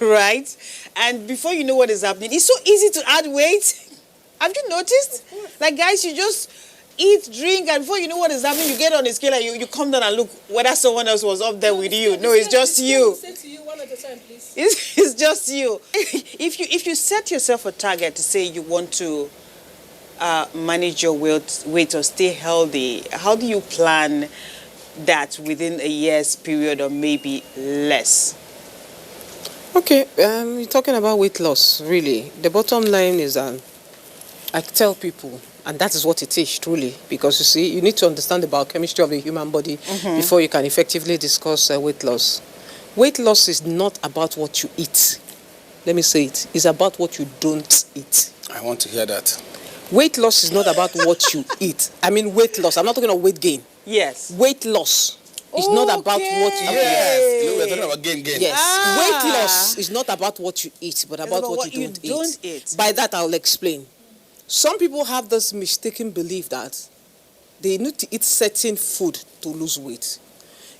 [SPEAKER 11] right? And before you know what is happening, it's so easy to add weight. Have you noticed? Like, guys, you just eat, drink, and before you know what is happening, you get on the scale and you come down and look whether someone else was up there with you. No, it's just you.
[SPEAKER 12] Say to you one at a time, please.
[SPEAKER 11] It's just you. If you set yourself a target to say you want to manage your weight or stay healthy, how do you plan that within a year's period or maybe less?
[SPEAKER 14] Okay, you're talking about weight loss, really. The bottom line is that I tell people, and that is what it is, truly, because you see, you need to understand the biochemistry of the human body before you can effectively discuss weight loss. Weight loss is not about what you eat. Let me say it. It's about what you don't eat.
[SPEAKER 13] I want to hear that.
[SPEAKER 14] Weight loss is not about what you eat. I mean weight loss. I'm not talking about weight gain.
[SPEAKER 11] Yes.
[SPEAKER 14] Weight loss is not about what you eat.
[SPEAKER 13] Yes. We're talking about gain.
[SPEAKER 14] Yes. Weight loss is not about what you eat, but about what you don't eat. By that, I'll explain. Some people have this mistaken belief that they need to eat certain food to lose weight.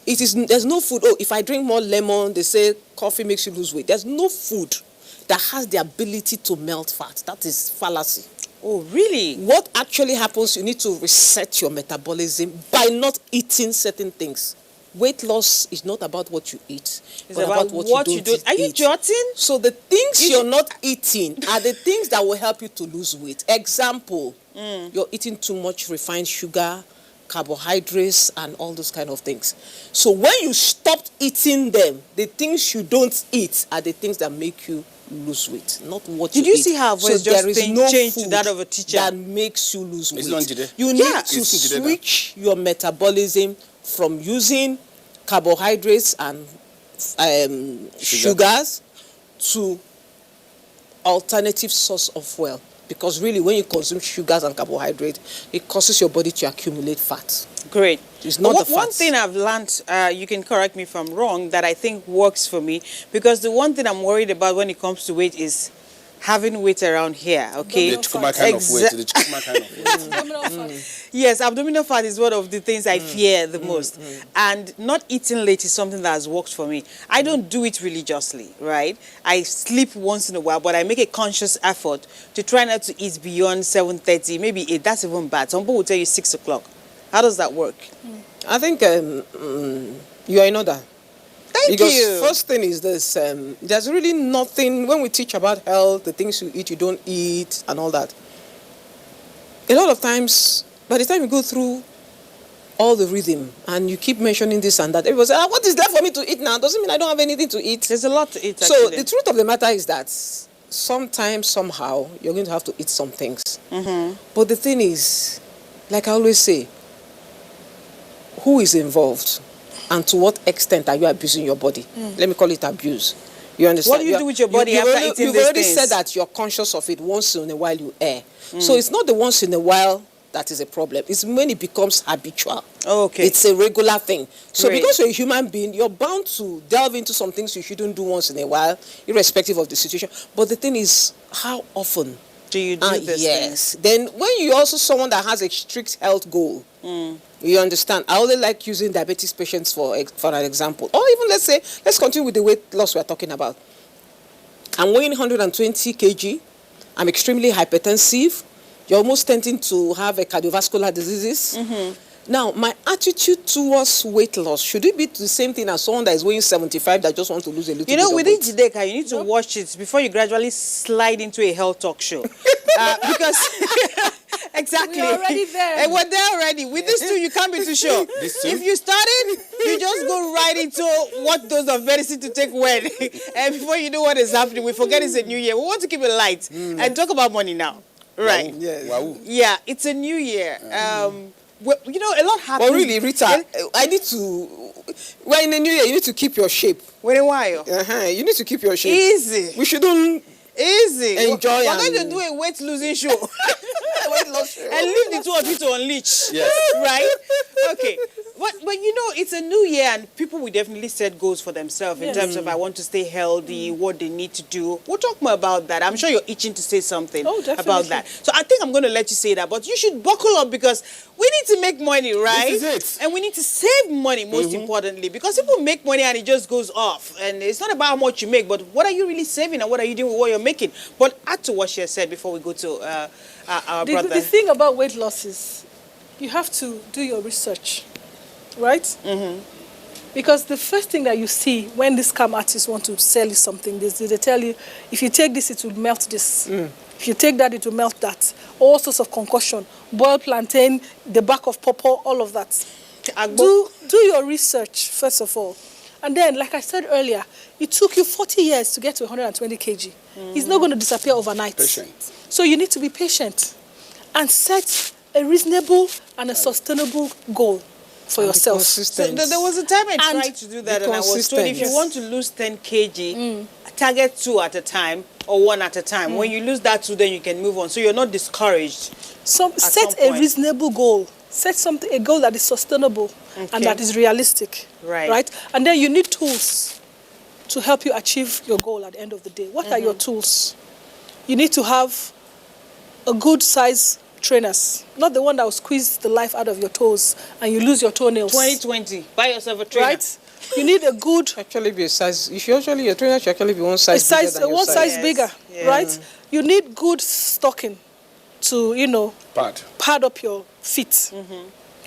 [SPEAKER 14] There's no food. Oh, if I drink more lemon, they say coffee makes you lose weight. There's no food that has the ability to melt fat. That is fallacy.
[SPEAKER 11] Oh, really?
[SPEAKER 14] What actually happens, you need to reset your metabolism by not eating certain things. Weight loss is not about what you eat,
[SPEAKER 11] it's about what you don't eat. Are you jotting?
[SPEAKER 14] So the things you're not eating are the things that will help you to lose weight. Example, you're eating too much refined sugar, carbohydrates, and all those kind of things. So when you stop eating them, the things you don't eat are the things that make you lose weight, not what you eat.
[SPEAKER 11] Did you see how voice just changed to that of a teacher?
[SPEAKER 14] That makes you lose weight.
[SPEAKER 13] It's
[SPEAKER 14] you need to switch your metabolism from using carbohydrates and sugars to alternative source of fuel. Because really, when you consume sugars and carbohydrates, it causes your body to accumulate fat.
[SPEAKER 11] Great.
[SPEAKER 14] It's not the fat.
[SPEAKER 11] One thing I've learned, you can correct me if I'm wrong, that I think works for me, because the one thing I'm worried about when it comes to weight is having weight around here, okay?
[SPEAKER 13] The Chukuma kind of weight. The Chukuma kind of weight.
[SPEAKER 11] Yes, abdominal fat is one of the things I fear the most. And not eating late is something that has worked for me. I don't do it religiously, right? I sleep once in a while, but I make a conscious effort to try not to eat beyond 7:30, maybe 8. That's even bad. Some people will tell you 6 o'clock. How does that work?
[SPEAKER 14] I think you are in order.
[SPEAKER 11] Thank you.
[SPEAKER 14] First thing is this, there's really nothing, when we teach about health, the things you eat, you don't eat, and all that. A lot of times, by the time you go through all the rhythm, and you keep mentioning this and that, everybody says, what is there for me to eat now? Doesn't mean I don't have anything to eat.
[SPEAKER 11] There's a lot to eat,
[SPEAKER 14] So the truth of the matter is that sometimes, somehow, you're going to have to eat some things. But the thing is, like I always say, who is involved? And to what extent are you abusing your body? Let me call it abuse. You understand?
[SPEAKER 11] What do you do with your body after eating these things?
[SPEAKER 14] You've already said that you're conscious of it. Once in a while you err. So it's not the once in a while that is a problem. It's when it becomes habitual.
[SPEAKER 11] Okay.
[SPEAKER 14] It's a regular thing. So
[SPEAKER 11] Great.
[SPEAKER 14] because you're a human being, you're bound to delve into some things you shouldn't do once in a while, irrespective of the situation. But the thing is, how often
[SPEAKER 11] do you do this?
[SPEAKER 14] Yes. Then when you're also someone that has a strict health goal, you understand. I only like using diabetes patients for an example. Or even let's continue with the weight loss we're talking about. I'm weighing 120 kg. I'm extremely hypertensive. You're almost tending to have a cardiovascular diseases. Now, my attitude towards weight loss, should it be the same thing as someone that is weighing 75 that just wants to lose a little bit of weight?
[SPEAKER 11] Within Jideka, you need to watch it before you gradually slide into a health talk show. Because, exactly.
[SPEAKER 12] We're already there.
[SPEAKER 11] We're there already. With this too, you can't be too sure. If you started, you just go right into what dose of medicine to take when. And before you know what is happening, we forget it's a new year. We want to keep it light and talk about money now. Right.
[SPEAKER 13] Wow. Yes. Wow.
[SPEAKER 11] Yeah, it's a new year. Well, a lot happens.
[SPEAKER 14] But really, Rita, I need to... Well, in the new year, you need to keep your shape.
[SPEAKER 11] Wait a while.
[SPEAKER 14] You need to keep your shape.
[SPEAKER 11] Easy.
[SPEAKER 14] We shouldn't...
[SPEAKER 11] Easy.
[SPEAKER 14] Enjoy.
[SPEAKER 11] We're going to do a weight losing show.
[SPEAKER 14] Weight loss show.
[SPEAKER 11] And leave the two of you to unleash.
[SPEAKER 13] Yes.
[SPEAKER 11] Right? Okay. But you know, it's a new year and people will definitely set goals for themselves in terms of I want to stay healthy, what they need to do. We'll talk more about that. I'm sure you're itching to say something about that. So I think I'm going to let you say that, but you should buckle up because we need to make money, right?
[SPEAKER 2] This is it.
[SPEAKER 11] And we need to save money, most importantly, because people make money and it just goes off. And it's not about how much you make, but what are you really saving and what are you doing with what you're making? But add to what she said before we go to our brother.
[SPEAKER 12] The thing about weight loss is you have to do your research, right? Because the first thing that you see when these scam artists want to sell you something, they tell you, if you take this, it will melt this. If you take that, it will melt that. All sorts of concoction, boiled plantain, the back of pawpaw, all of that. Do your research, first of all. And then, like I said earlier, it took you 40 years to get to 120 kg. It's not going to disappear overnight.
[SPEAKER 2] Patient.
[SPEAKER 12] So you need to be patient and set a reasonable and a sustainable goal for yourself.
[SPEAKER 11] So there was a time I tried to do that and I was told if you want to lose 10 kg, target 2 at a time or 1 at a time. When you lose that 2, then you can move on. So you're not discouraged.
[SPEAKER 12] Set a reasonable goal. Set a goal that is sustainable and that is realistic. Right? And then you need tools to help you achieve your goal at the end of the day. What are your tools? You need to have a good size trainers, not the one that will squeeze the life out of your toes and you lose your toenails.
[SPEAKER 11] 2020, buy yourself a trainer.
[SPEAKER 12] Right? You need a good...
[SPEAKER 14] Actually be a size, your trainer should actually be one size bigger than your
[SPEAKER 12] one size bigger, right? You need good stocking to, pad up your feet.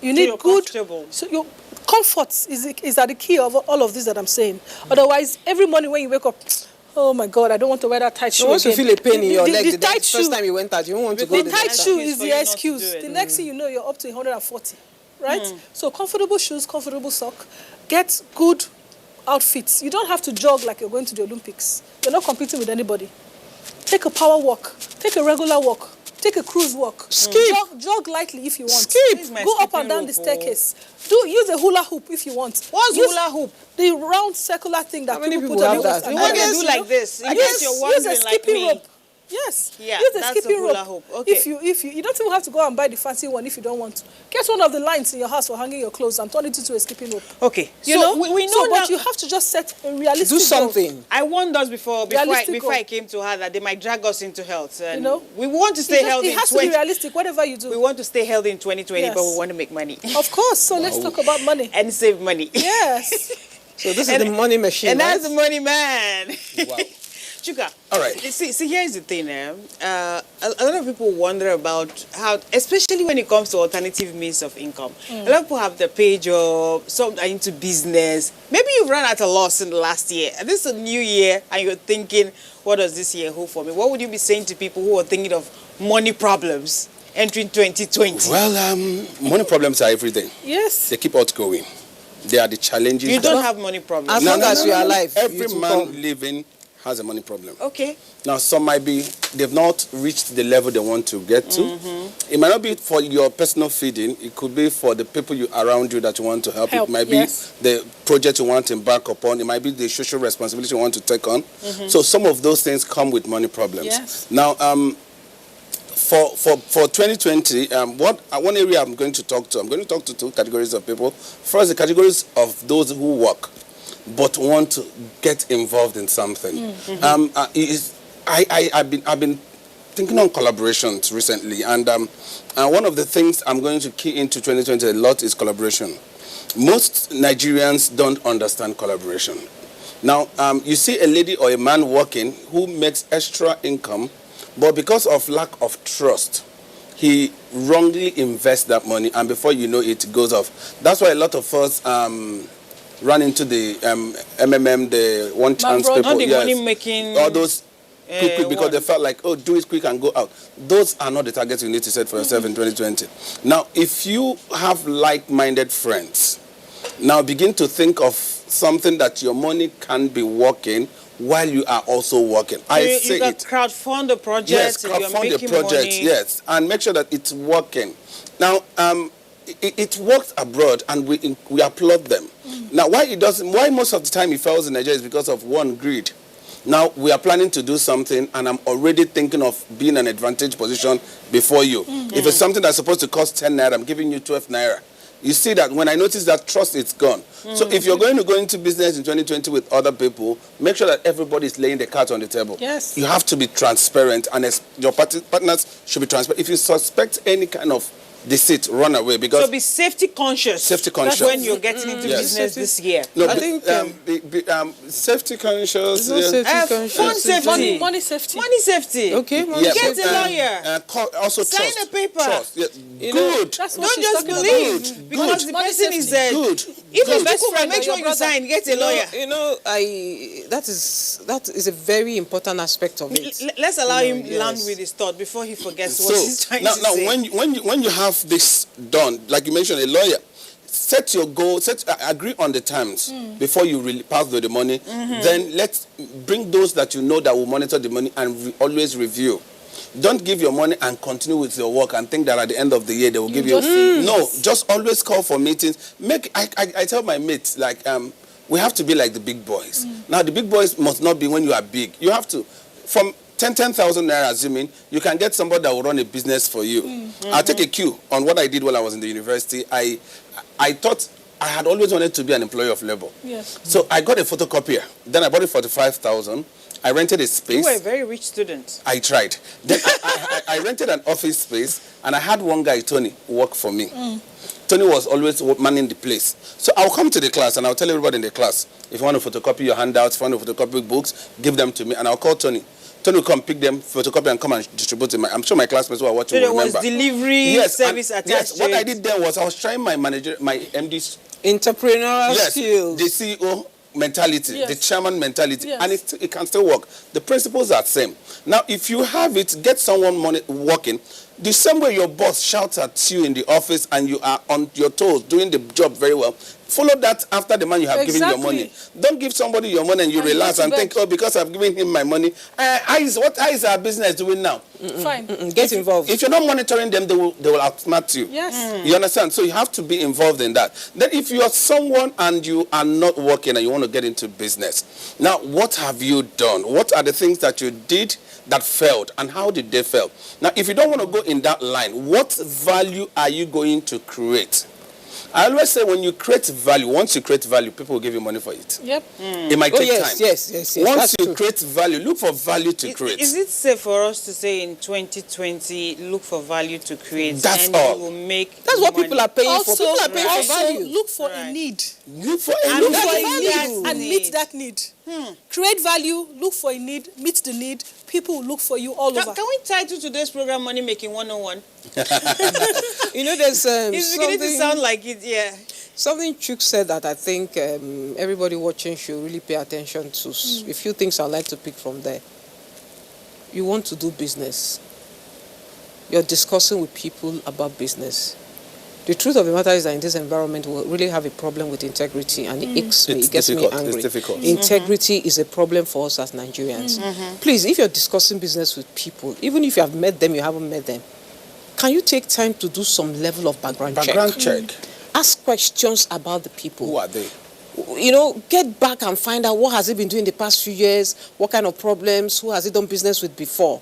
[SPEAKER 12] You need good... So your comfort is at the key of all of this that I'm saying. Otherwise, every morning when you wake up, oh my God, I don't want to wear that tight shoe.
[SPEAKER 14] You want to feel a pain in your leg the
[SPEAKER 12] tight
[SPEAKER 14] first time you went out. You don't want to go
[SPEAKER 12] the tight shoe is the excuse. The next thing you know, you're up to 140, right? So comfortable shoes, comfortable sock. Get good outfits. You don't have to jog like you're going to the Olympics. You're not competing with anybody. Take a power walk. Take a regular walk. Take a cruise walk.
[SPEAKER 14] Skip.
[SPEAKER 12] Jog lightly if you want.
[SPEAKER 14] Skip.
[SPEAKER 12] Go up and down the staircase. Use a hula hoop if you want.
[SPEAKER 11] What's hula hoop?
[SPEAKER 12] The round circular thing that people put on the waist.
[SPEAKER 11] You want to do like this? In case you're wondering like me.
[SPEAKER 12] Rope. Yes.
[SPEAKER 11] Yeah,
[SPEAKER 12] use a
[SPEAKER 11] that's
[SPEAKER 12] skipping
[SPEAKER 11] a hula
[SPEAKER 12] rope.
[SPEAKER 11] hoop. Okay.
[SPEAKER 12] If you don't even have to go and buy the fancy one if you don't want to. Get one of the lines in your house for hanging your clothes and turn it into a skipping rope.
[SPEAKER 11] Okay.
[SPEAKER 12] We know that. But you have to just set a realistic
[SPEAKER 14] do something.
[SPEAKER 12] goal.
[SPEAKER 11] I warned us before I came to her that they might drag us into health. And we want to stay healthy.
[SPEAKER 12] It has to be realistic, whatever you do.
[SPEAKER 11] We want to stay healthy in 2020, but we want to make money.
[SPEAKER 12] Of course. So let's talk about money.
[SPEAKER 11] And save money.
[SPEAKER 12] Yes.
[SPEAKER 14] So this is the money machine.
[SPEAKER 11] And that's the money man. Wow. Sugar.
[SPEAKER 2] All right.
[SPEAKER 11] See, here's the thing. A lot of people wonder about how, especially when it comes to alternative means of income. A lot of people have their pay job, some are into business. Maybe you've run out of loss in the last year. And this is a new year, and you're thinking, what does this year hold for me? What would you be saying to people who are thinking of money problems entering 2020?
[SPEAKER 13] Well, money problems are everything.
[SPEAKER 12] Yes.
[SPEAKER 13] They keep outgoing. They are the challenges.
[SPEAKER 11] You don't have money problems.
[SPEAKER 14] As long as you are alive.
[SPEAKER 13] Every man living has a money problem.
[SPEAKER 11] Okay.
[SPEAKER 13] Now, some might be, they've not reached the level they want to get to. It might not be for your personal feeding. It could be for the people around you that you want to help. It might be the project you want to embark upon. It might be the social responsibility you want to take on. So some of those things come with money problems.
[SPEAKER 12] Yes.
[SPEAKER 13] Now, for 2020, one area I'm going to talk to, I'm going to talk to 2 categories of people. First, the categories of those who work but want to get involved in something. I've been thinking on collaborations recently, and one of the things I'm going to key into 2020 a lot is collaboration. Most Nigerians don't understand collaboration. Now, you see a lady or a man working who makes extra income, but because of lack of trust, he wrongly invests that money, and before you know it goes off. That's why a lot of us run into the MMM, the one chance people.
[SPEAKER 11] Not the money making.
[SPEAKER 13] All those quick because they felt like, do it quick and go out. Those are not the targets you need to set for yourself in 2020. Now, if you have like-minded friends, now begin to think of something that your money can be working while you are also working.
[SPEAKER 11] You can crowdfund the project.
[SPEAKER 13] Yes, crowdfund the project. Yes, and make sure that it's working. Now, it works abroad, and we applaud them. Now, why most of the time it fails in Nigeria is because of one, greed. Now, we are planning to do something, and I'm already thinking of being in an advantage position before you. If it's something that's supposed to cost 10 naira, I'm giving you 12 naira. you see that when I notice that trust is gone. So if you're going to go into business in 2020 with other people, make sure that everybody is laying the cards on the table.
[SPEAKER 12] Yes.
[SPEAKER 13] You have to be transparent, and your partners should be transparent. If you suspect any kind of deceit, run away, because
[SPEAKER 11] so be safety conscious.
[SPEAKER 13] Safety conscious.
[SPEAKER 11] That's when you're getting into business this year.
[SPEAKER 13] No,
[SPEAKER 11] I think
[SPEAKER 13] safety conscious.
[SPEAKER 11] Fund safety.
[SPEAKER 12] Money safety.
[SPEAKER 11] Money safety.
[SPEAKER 14] Okay.
[SPEAKER 11] Get a lawyer.
[SPEAKER 13] Also
[SPEAKER 11] sign
[SPEAKER 13] trust.
[SPEAKER 11] a paper.
[SPEAKER 13] Trust. Yeah. Good.
[SPEAKER 11] Don't just believe because the person is
[SPEAKER 13] good.
[SPEAKER 11] If your best friend, make sure you sign. Get a lawyer.
[SPEAKER 14] That is a very important aspect of it.
[SPEAKER 11] Let's allow him land with his thought before he forgets what he's trying to say.
[SPEAKER 13] Now, when you have this done, like you mentioned, a lawyer, set your goal, agree on the terms before you really pass the money. Then let's bring those that you know that will monitor the money and always review. Don't give your money and continue with your work and think that at the end of the year they will give you. No, just always call for meetings. I tell my mates, like, we have to be like the big boys. Now, the big boys must not be when you are big. You have to, from 10,000 naira, assuming you can get somebody that will run a business for you. I'll take a cue on what I did while I was in the university. I thought I had always wanted to be an employee of labor.
[SPEAKER 12] Yes.
[SPEAKER 13] So I got a photocopier. Then I bought it for 45,000. I rented a space.
[SPEAKER 11] You were a very rich student.
[SPEAKER 13] I tried. Then I rented an office space, and I had one guy, Tony, work for me. Tony was always manning the place. So I'll come to the class, and I'll tell everybody in the class, if you want to photocopy your handouts, if you want to photocopy books, give them to me, and I'll call Tony. Tony will come pick them, photocopy, and come and distribute them. I'm sure my classmates who are watching will remember.
[SPEAKER 11] So there was delivery service attached.
[SPEAKER 13] Yes, what I did then was I was trying my MD's
[SPEAKER 14] entrepreneurial skills.
[SPEAKER 13] The CEO mentality, the chairman mentality, and it can still work. The principles are the same. Now, if you have it, get someone working. The same way your boss shouts at you in the office and you are on your toes doing the job very well, follow that after the man you have given your money. Don't give somebody your money and you relax and think, oh, because I've given him my money. How is our business doing now?
[SPEAKER 12] Fine.
[SPEAKER 14] Get involved.
[SPEAKER 13] If you're not monitoring them, they will outsmart you.
[SPEAKER 12] Yes.
[SPEAKER 13] You understand? So you have to be involved in that. Then if you are someone and you are not working and you want to get into business, now what have you done? What are the things that you did that failed, and how did they fail? Now, if you don't want to go in that line, what value are you going to create? I always say when you create value, once you create value, people will give you money for it.
[SPEAKER 12] Yep.
[SPEAKER 13] It might take time.
[SPEAKER 14] Yes.
[SPEAKER 13] Once you create value, look for value to create.
[SPEAKER 11] Is it safe for us to say in 2020, look for value to create?
[SPEAKER 13] That's all.
[SPEAKER 11] You will make
[SPEAKER 14] That's what people are paying
[SPEAKER 12] also,
[SPEAKER 14] for. People are paying for value.
[SPEAKER 12] Look for a need.
[SPEAKER 13] Look for a
[SPEAKER 12] Look
[SPEAKER 13] need.
[SPEAKER 12] for a need and meet that need. Create value, look for a need, meet the need. People will look for you all over.
[SPEAKER 11] Can we title today's program Money Making 101?
[SPEAKER 14] There's
[SPEAKER 11] it's beginning to sound like it, yeah.
[SPEAKER 14] Something Chuk said that I think everybody watching should really pay attention to. A few things I'd like to pick from there. You want to do business. You're discussing with people about business. The truth of the matter is that in this environment, we really have a problem with integrity, and it aches me, it gets me angry.
[SPEAKER 13] It's difficult.
[SPEAKER 14] Integrity is a problem for us as Nigerians. Please, if you're discussing business with people, even if you have met them, you haven't met them, can you take time to do some level of background check? Ask questions about the people.
[SPEAKER 13] Who are they?
[SPEAKER 14] Get back and find out what has he been doing the past few years, what kind of problems, who has he done business with before.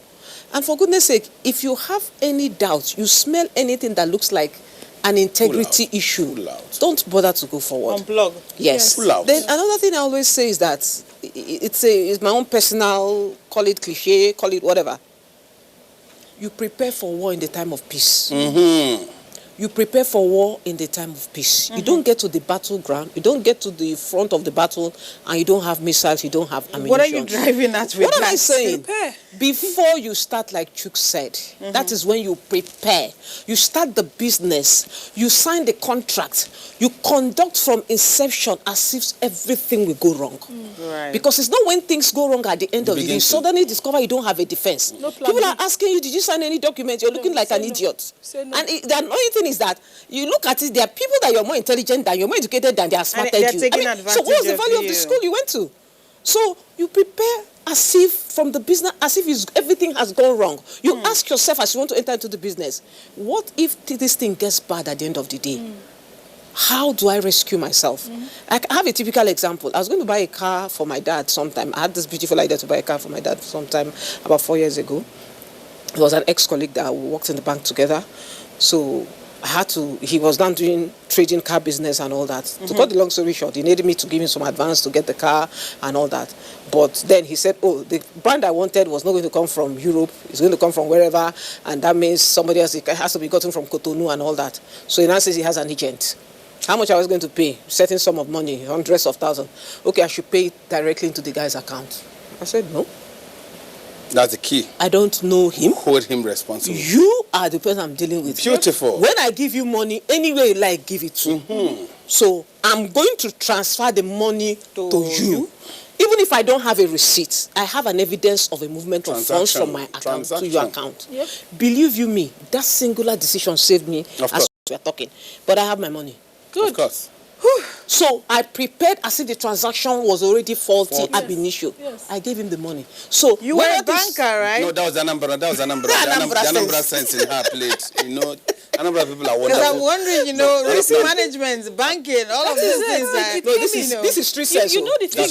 [SPEAKER 14] And for goodness sake, if you have any doubts, you smell anything that looks like an integrity issue, don't bother to go forward.
[SPEAKER 11] Unplug.
[SPEAKER 14] Yes. Then another thing I always say is that it's my own personal, call it cliche, call it whatever. You prepare for war in the time of peace. You prepare for war in the time of peace. You don't get to the battleground, you don't get to the front of the battle, and you don't have missiles, you don't have ammunition.
[SPEAKER 11] What are you driving at with
[SPEAKER 14] What
[SPEAKER 11] that?
[SPEAKER 14] am I saying?
[SPEAKER 12] Prepare.
[SPEAKER 14] Before you start, like Chuk said, that is when you prepare. You start the business, you sign the contract, you conduct from inception as if everything will go wrong.
[SPEAKER 11] Right.
[SPEAKER 14] Because it's not when things go wrong at the end of the day, you suddenly discover you don't have a defense.
[SPEAKER 12] No plan.
[SPEAKER 14] People are asking you, did you sign any document? You're looking like an idiot.
[SPEAKER 12] Say no.
[SPEAKER 14] And the annoying thing is that you look at it, there are people that you're more intelligent than, you're more educated than, they are smarter than you. So what was the value of the school you went to? So you prepare as if from the business, as if everything has gone wrong. You ask yourself as you want to enter into the business, what if this thing gets bad at the end of the day? How do I rescue myself? I have a typical example. I was going to buy a car for my dad sometime. I had this beautiful idea to buy a car for my dad sometime about 4 years ago. It was an ex-colleague that we worked in the bank together. So he was done doing trading car business and all that. To cut the long story short, he needed me to give him some advance to get the car and all that. But then he said, oh, the brand I wanted was not going to come from Europe. It's going to come from wherever. And that means somebody else, it has to be gotten from Cotonou and all that. So he now says he has an agent. How much I was going to pay? Certain sum of money, hundreds of thousands. Okay, I should pay it directly into the guy's account. I said, no.
[SPEAKER 13] That's the key.
[SPEAKER 14] I don't know him.
[SPEAKER 13] Hold him responsible.
[SPEAKER 14] You are the person I'm dealing with.
[SPEAKER 13] Beautiful.
[SPEAKER 14] When I give you money, any way you like, give it to. So I'm going to transfer the money to you. Even if I don't have a receipt, I have an evidence of a movement of funds from my account to your account. Yep. Believe you me, that singular decision saved me as we're talking. But I have my money. Good.
[SPEAKER 13] Of course.
[SPEAKER 14] So I prepared as if the transaction was already faulty ab initio. Yes. I gave him the money. So
[SPEAKER 11] you were a banker, right?
[SPEAKER 13] No, that was Anambra. That was Anambra. Anambra sense in her plate. You know, Anambra people are wonderful.
[SPEAKER 11] Because I'm wondering, you know, risk management, banking, all of these things.
[SPEAKER 14] This is street sense.
[SPEAKER 12] You know the thing.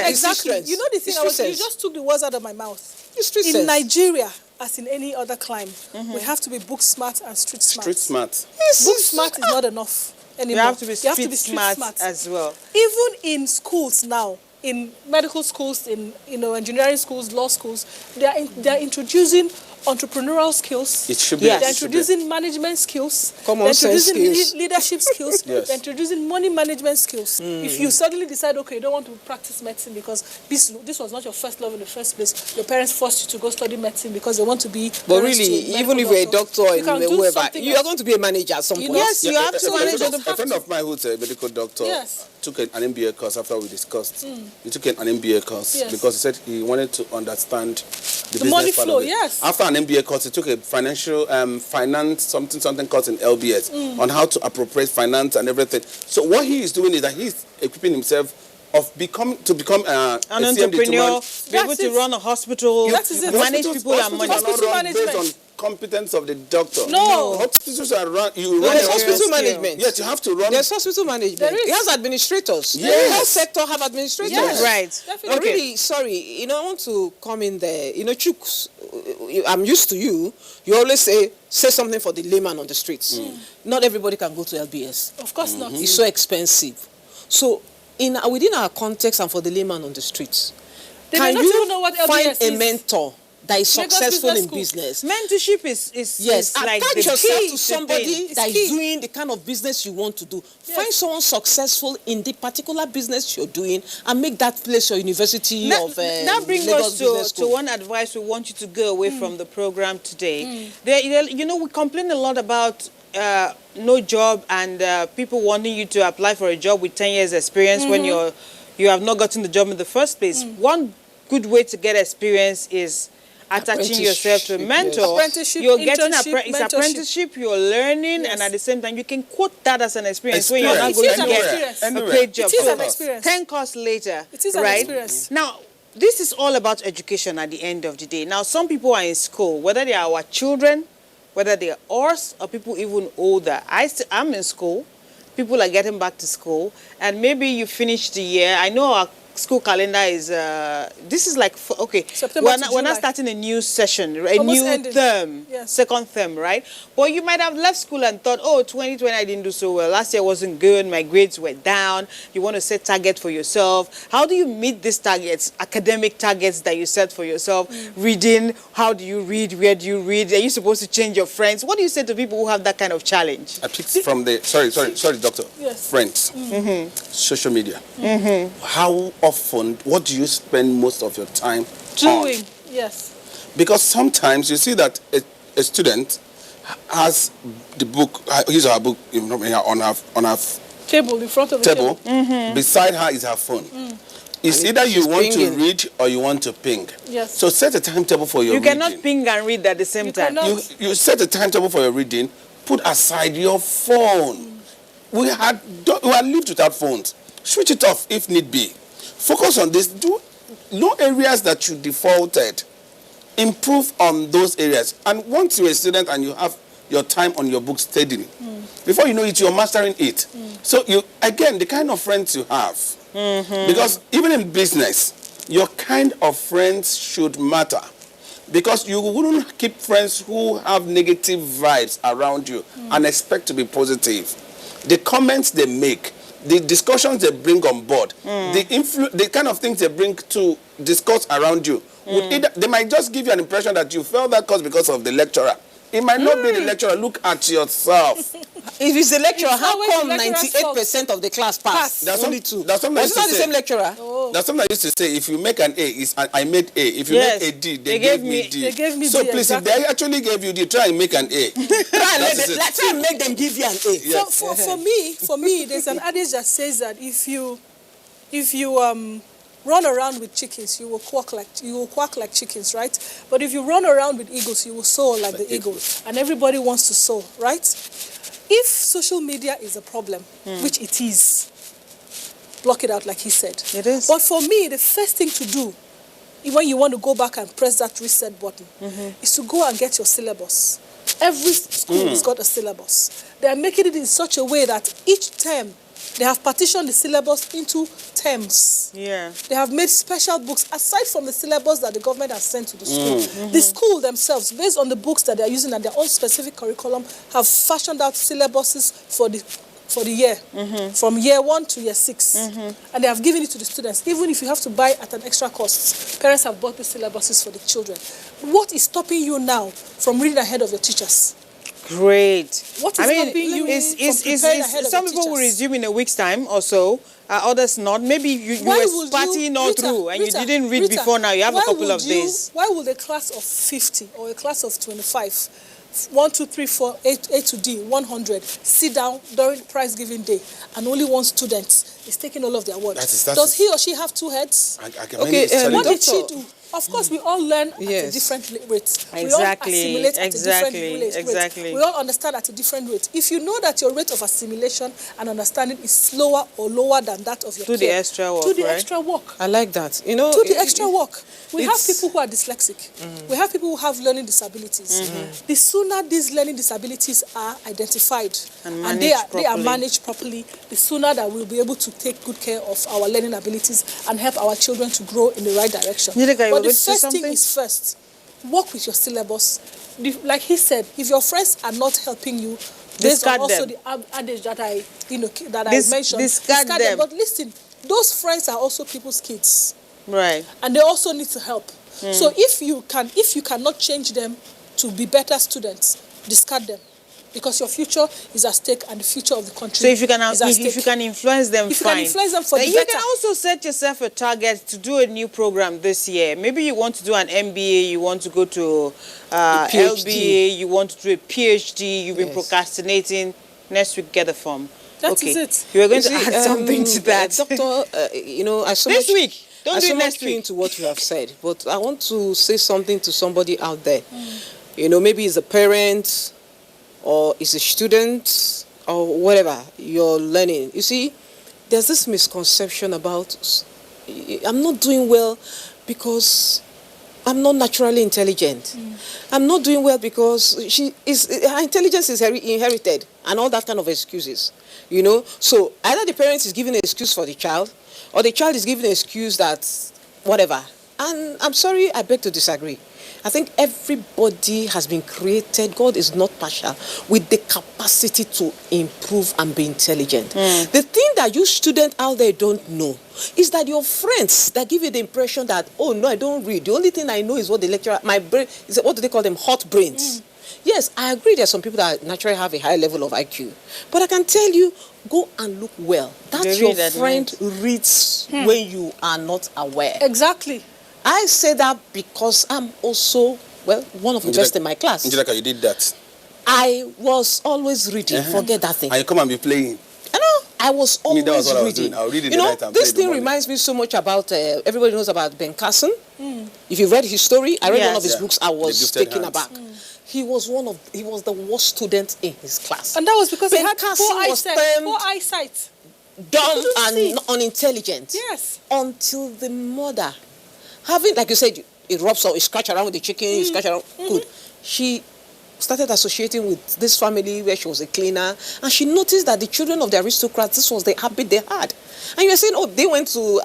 [SPEAKER 14] Exactly.
[SPEAKER 12] You know the thing. You just took the words out of my mouth.
[SPEAKER 14] It's street
[SPEAKER 12] in
[SPEAKER 14] sense.
[SPEAKER 12] Nigeria, as in any other clime, we have to be book smart and street smart.
[SPEAKER 13] Street smart.
[SPEAKER 12] Book smart is not enough anymore.
[SPEAKER 11] You have to be street smart as well.
[SPEAKER 12] Even in schools now, in medical schools, in engineering schools, law schools, they are introducing entrepreneurial skills.
[SPEAKER 13] It should be.
[SPEAKER 12] They're introducing management skills.
[SPEAKER 14] Common sense skills.
[SPEAKER 12] Leadership skills.
[SPEAKER 13] Yes.
[SPEAKER 12] They're introducing money management skills. If you suddenly decide, okay, you don't want to practice medicine because this was not your first love in the first place, your parents forced you to go study medicine because they want to be.
[SPEAKER 14] But really, even if you're a doctor or whoever, you are going to be a manager at some point.
[SPEAKER 11] Yes, you have to manage.
[SPEAKER 13] A friend of mine who's a medical doctor took an MBA course after we discussed. He took an MBA course because he said he wanted to understand the business
[SPEAKER 12] money
[SPEAKER 13] part
[SPEAKER 12] flow.
[SPEAKER 13] of it.
[SPEAKER 12] Yes.
[SPEAKER 13] After an MBA course, he took a finance something course in LBS on how to appropriate finance and everything. So what he is doing is that he's equipping himself to become
[SPEAKER 11] an entrepreneur, be able to run a hospital, manage people and money.
[SPEAKER 13] Hospital management based on competence of the doctor.
[SPEAKER 12] No.
[SPEAKER 13] Hospitals are run.
[SPEAKER 14] There's hospital management.
[SPEAKER 13] Yes, you have to run.
[SPEAKER 14] There's hospital management. It has administrators.
[SPEAKER 13] Yes.
[SPEAKER 14] The health sector have administrators.
[SPEAKER 11] Yes. Right.
[SPEAKER 14] Definitely. But really, sorry, I want to come in there. Chooks, I'm used to you. You always say something for the layman on the streets. Not everybody can go to LBS.
[SPEAKER 12] Of course not.
[SPEAKER 14] It's so expensive. So within our context and for the layman on the streets, can you find a mentor that is successful in business?
[SPEAKER 11] Mentorship is like
[SPEAKER 14] attach
[SPEAKER 11] the
[SPEAKER 14] yourself
[SPEAKER 11] key
[SPEAKER 14] to somebody that is doing the kind of business you want to do.
[SPEAKER 12] Yes.
[SPEAKER 14] Find someone successful in the particular business you're doing and make that place your university
[SPEAKER 11] that brings us to one advice we want you to go away from the program today. We complain a lot about no job and people wanting you to apply for a job with 10 years experience when you have not gotten the job in the first place. One good way to get experience is attaching yourself to a mentor.
[SPEAKER 12] Apprenticeship,
[SPEAKER 11] you're getting
[SPEAKER 12] internship,
[SPEAKER 11] apprenticeship, you're learning, and at the same time you can quote that as an experience when you're not going to get a paid job.
[SPEAKER 12] It is an experience.
[SPEAKER 11] 10 course later,
[SPEAKER 12] it is an experience.
[SPEAKER 11] Now, this is all about education at the end of the day. Now, some people are in school, whether they are our children, whether they are us, or people even older. I'm in school. People are getting back to school, and maybe you finished the year. I know our school calendar is this is like we're not starting a new session, a new term, second term, right? But you might have left school and thought, oh, 2020 I didn't do so well, last year wasn't good, my grades were down. You want to set target for yourself. How do you meet these targets, academic targets that you set for yourself? Reading, how do you read, where do you read? Are you supposed to change your friends? What do you say to people who have that kind of challenge?
[SPEAKER 13] I picked from the sorry doctor, friends, social media. How often, what do you spend most of your time
[SPEAKER 12] doing?
[SPEAKER 13] On?
[SPEAKER 12] Yes.
[SPEAKER 13] Because sometimes you see that a student has the book, his or her book on her
[SPEAKER 12] table in front of the table.
[SPEAKER 13] Beside her is her phone. It's either you want to read or you want to ping.
[SPEAKER 12] Yes.
[SPEAKER 13] So set a timetable for your reading.
[SPEAKER 11] You cannot ping and read at the same time.
[SPEAKER 13] You set a timetable for your reading. Put aside your phone. We had lived without phones. Switch it off if need be. Focus on this. No areas that you defaulted. Improve on those areas. And once you're a student and you have your time on your book steadily, before you know it, you're mastering it. So the kind of friends you have. Because even in business, your kind of friends should matter. Because you wouldn't keep friends who have negative vibes around you and expect to be positive. The comments they make, the discussions they bring on board, the kind of things they bring to discuss around you, they might just give you an impression that you felt that cause because of the lecturer. It might not be the lecturer. Look at yourself.
[SPEAKER 14] If it's the lecturer, how come 98% of the class pass?
[SPEAKER 13] That's
[SPEAKER 14] only 2.
[SPEAKER 13] That's something.
[SPEAKER 14] Was it not the same lecturer?
[SPEAKER 13] That's something I used to say. If you make an A, I made A. If you make a D, they gave me D.
[SPEAKER 12] They gave me
[SPEAKER 13] so
[SPEAKER 12] D,
[SPEAKER 13] please,
[SPEAKER 12] exactly.
[SPEAKER 13] if they actually gave you D, try and make an A.
[SPEAKER 14] Try and make them give you an A.
[SPEAKER 13] Yes.
[SPEAKER 12] For me, there's an adage that says that if you run around with chickens, you will quack like chickens, right? But if you run around with eagles, you will soar like the eagles. And everybody wants to soar, right? If social media is a problem, which it is, block it out like he said.
[SPEAKER 11] It is.
[SPEAKER 12] But for me, the first thing to do when you want to go back and press that reset button is to go and get your syllabus. Every school has got a syllabus. They are making it in such a way that each term they have partitioned the syllabus into terms.
[SPEAKER 11] Yeah.
[SPEAKER 12] They have made special books aside from the syllabus that the government has sent to the school. The school themselves, based on the books that they are using and their own specific curriculum, have fashioned out syllabuses for the year, from year 1 to year 6. And they have given it to the students. Even if you have to buy at an extra cost, parents have bought the syllabuses for the children. What is stopping you now from reading ahead of your teachers?
[SPEAKER 11] Great.
[SPEAKER 12] What is stopping you from preparing ahead of
[SPEAKER 11] some
[SPEAKER 12] your
[SPEAKER 11] people will
[SPEAKER 12] teachers?
[SPEAKER 11] resume in a week's time or so, others not. Maybe you were partying all through and you didn't read before now. You have a couple of days.
[SPEAKER 12] Why would a class of 50 or a class of 25, 1, 2, 3, 4, A to D, 100, sit down during prize giving day and only one student is taking all of their work? Does he or she have 2 heads? What did she do? Of course, we all learn at a different rate. We all assimilate at a different rate. We all understand at a different rate. If you know that your rate of assimilation and understanding is slower or lower than that of your
[SPEAKER 11] Do the extra work,
[SPEAKER 12] do the
[SPEAKER 11] right?
[SPEAKER 12] extra work.
[SPEAKER 14] I like that.
[SPEAKER 12] Do the extra work. We have people who are dyslexic. We have people who have learning disabilities. The sooner these learning disabilities are identified and they are managed properly, the sooner that we'll be able to take good care of our learning abilities and help our children to grow in the right direction. But the first thing is first, work with your syllabus. Like he said, if your friends are not helping you, based on also the adage that I mentioned, discard them. But listen, those friends are also people's kids.
[SPEAKER 11] Right.
[SPEAKER 12] And they also need to help. So if you cannot change them to be better students, discard them. Because your future is at stake and the future of the country
[SPEAKER 11] so if you can influence them,
[SPEAKER 12] if you can influence them for the
[SPEAKER 11] you
[SPEAKER 12] better.
[SPEAKER 11] can also set yourself a target to do a new program this year. Maybe you want to do an MBA, you want to go to LBA, you want to do a PhD, you've been procrastinating. Next week, get a form.
[SPEAKER 12] That is it.
[SPEAKER 11] You are going to add something to that.
[SPEAKER 14] Doctor, I so
[SPEAKER 11] this
[SPEAKER 14] much,
[SPEAKER 11] week. Don't do it next week.
[SPEAKER 14] into what you have said, but I want to say something to somebody out there. Maybe it's a parent, or is a student, or whatever you're learning. You see, there's this misconception about, I'm not doing well because I'm not naturally intelligent. I'm not doing well because her intelligence is inherited, and all that kind of excuses. So either the parent is giving an excuse for the child, or the child is giving an excuse that whatever. And I'm sorry, I beg to disagree. I think everybody has been created, God is not partial, with the capacity to improve and be intelligent. The thing that you students out there don't know is that your friends that give you the impression that, oh no, I don't read. The only thing I know is what the lecturer, my brain, is what do they call them? Hot brains. Yes, I agree there are some people that naturally have a high level of IQ. But I can tell you, go and look well. That your friend reads when you are not aware.
[SPEAKER 12] Exactly.
[SPEAKER 14] I say that because I'm also, one of the best in my class.
[SPEAKER 13] Njideka, you did that.
[SPEAKER 14] I was always reading. Forget that thing.
[SPEAKER 13] And you come and be playing.
[SPEAKER 14] I know. I was always
[SPEAKER 13] that was what
[SPEAKER 14] reading.
[SPEAKER 13] I was doing. I'll read in the night and
[SPEAKER 14] this
[SPEAKER 13] play
[SPEAKER 14] thing reminds me so much about, everybody knows about Ben Carson. If you read his story, I read one of his books. I was taken aback. He was the worst student in his class.
[SPEAKER 12] And that was because
[SPEAKER 14] Ben
[SPEAKER 12] he had
[SPEAKER 14] Carson
[SPEAKER 12] poor eyesight.
[SPEAKER 14] Dumb and unintelligent.
[SPEAKER 12] Yes.
[SPEAKER 14] Until the mother, having, like you said, it rubs or you scratch around with the chicken, you scratch around, good. She started associating with this family where she was a cleaner, and she noticed that the children of the aristocrats, this was the habit they had. And you're saying, oh, they went to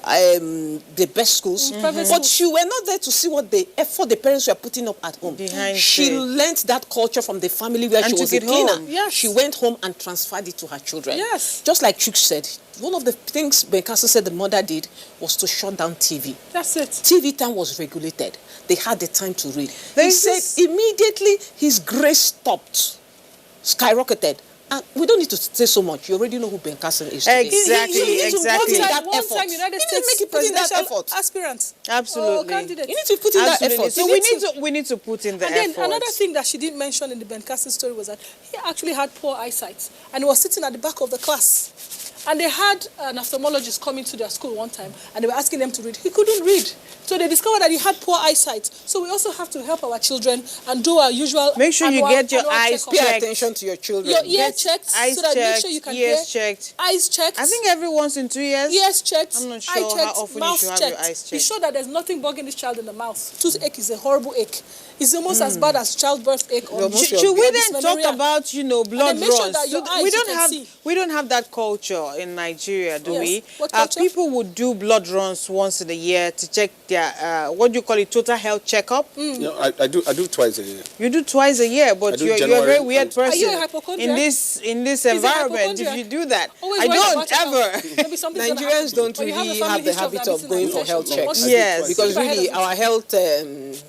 [SPEAKER 14] the best schools, but you were not there to see what the effort the parents were putting up at home. She learnt that culture from the family where she was a cleaner.
[SPEAKER 12] Yes.
[SPEAKER 14] She went home and transferred it to her children.
[SPEAKER 12] Yes.
[SPEAKER 14] Just like Chuk said, one of the things Ben Carson said the mother did was to shut down TV.
[SPEAKER 12] That's it.
[SPEAKER 14] TV time was regulated. They had the time to read. He said immediately his grace stopped, skyrocketed. And we don't need to say so much. You already know who Ben Carson is today.
[SPEAKER 11] Exactly, exactly.
[SPEAKER 12] One time United States presidential aspirant.
[SPEAKER 11] Absolutely.
[SPEAKER 12] Candidate.
[SPEAKER 14] You need to put in that effort.
[SPEAKER 11] So we need to put in the effort.
[SPEAKER 12] And then another thing that she didn't mention in the Ben Carson story was that he actually had poor eyesight. And he was sitting at the back of the class. And they had an ophthalmologist come into their school one time, and they were asking them to read. He couldn't read. So they discovered that he had poor eyesight. So we also have to help our children and do our usual.
[SPEAKER 11] Make sure you get your eyes checked.
[SPEAKER 14] Pay attention to your children.
[SPEAKER 12] Your ear checked.
[SPEAKER 11] Eyes
[SPEAKER 12] so that
[SPEAKER 11] checked,
[SPEAKER 12] make sure you can
[SPEAKER 11] ears
[SPEAKER 12] hear.
[SPEAKER 11] checked.
[SPEAKER 12] Eyes checked.
[SPEAKER 11] I think every once in 2 years.
[SPEAKER 12] Ears checked.
[SPEAKER 11] I'm not sure
[SPEAKER 12] eye checked,
[SPEAKER 11] how often
[SPEAKER 12] mouth
[SPEAKER 11] you should have
[SPEAKER 12] checked.
[SPEAKER 11] your eyes checked.
[SPEAKER 12] Be sure that there's nothing bugging this child in the mouth. Toothache is a horrible ache. It's almost as bad as childbirth ache.
[SPEAKER 11] Should we then talk about, blood runs?
[SPEAKER 12] We
[SPEAKER 11] don't have that culture in Nigeria, do we?
[SPEAKER 12] What culture?
[SPEAKER 11] People would do blood runs once in a year to check their what do you call it, total health checkup.
[SPEAKER 13] I do twice a year.
[SPEAKER 11] You do twice a year, but you're a very weird person.
[SPEAKER 12] Are you a hypochondriac?
[SPEAKER 11] in this environment. If you do that, I don't ever.
[SPEAKER 14] Nigerians don't really have the habit of going for health checks.
[SPEAKER 11] Yes,
[SPEAKER 14] because really our health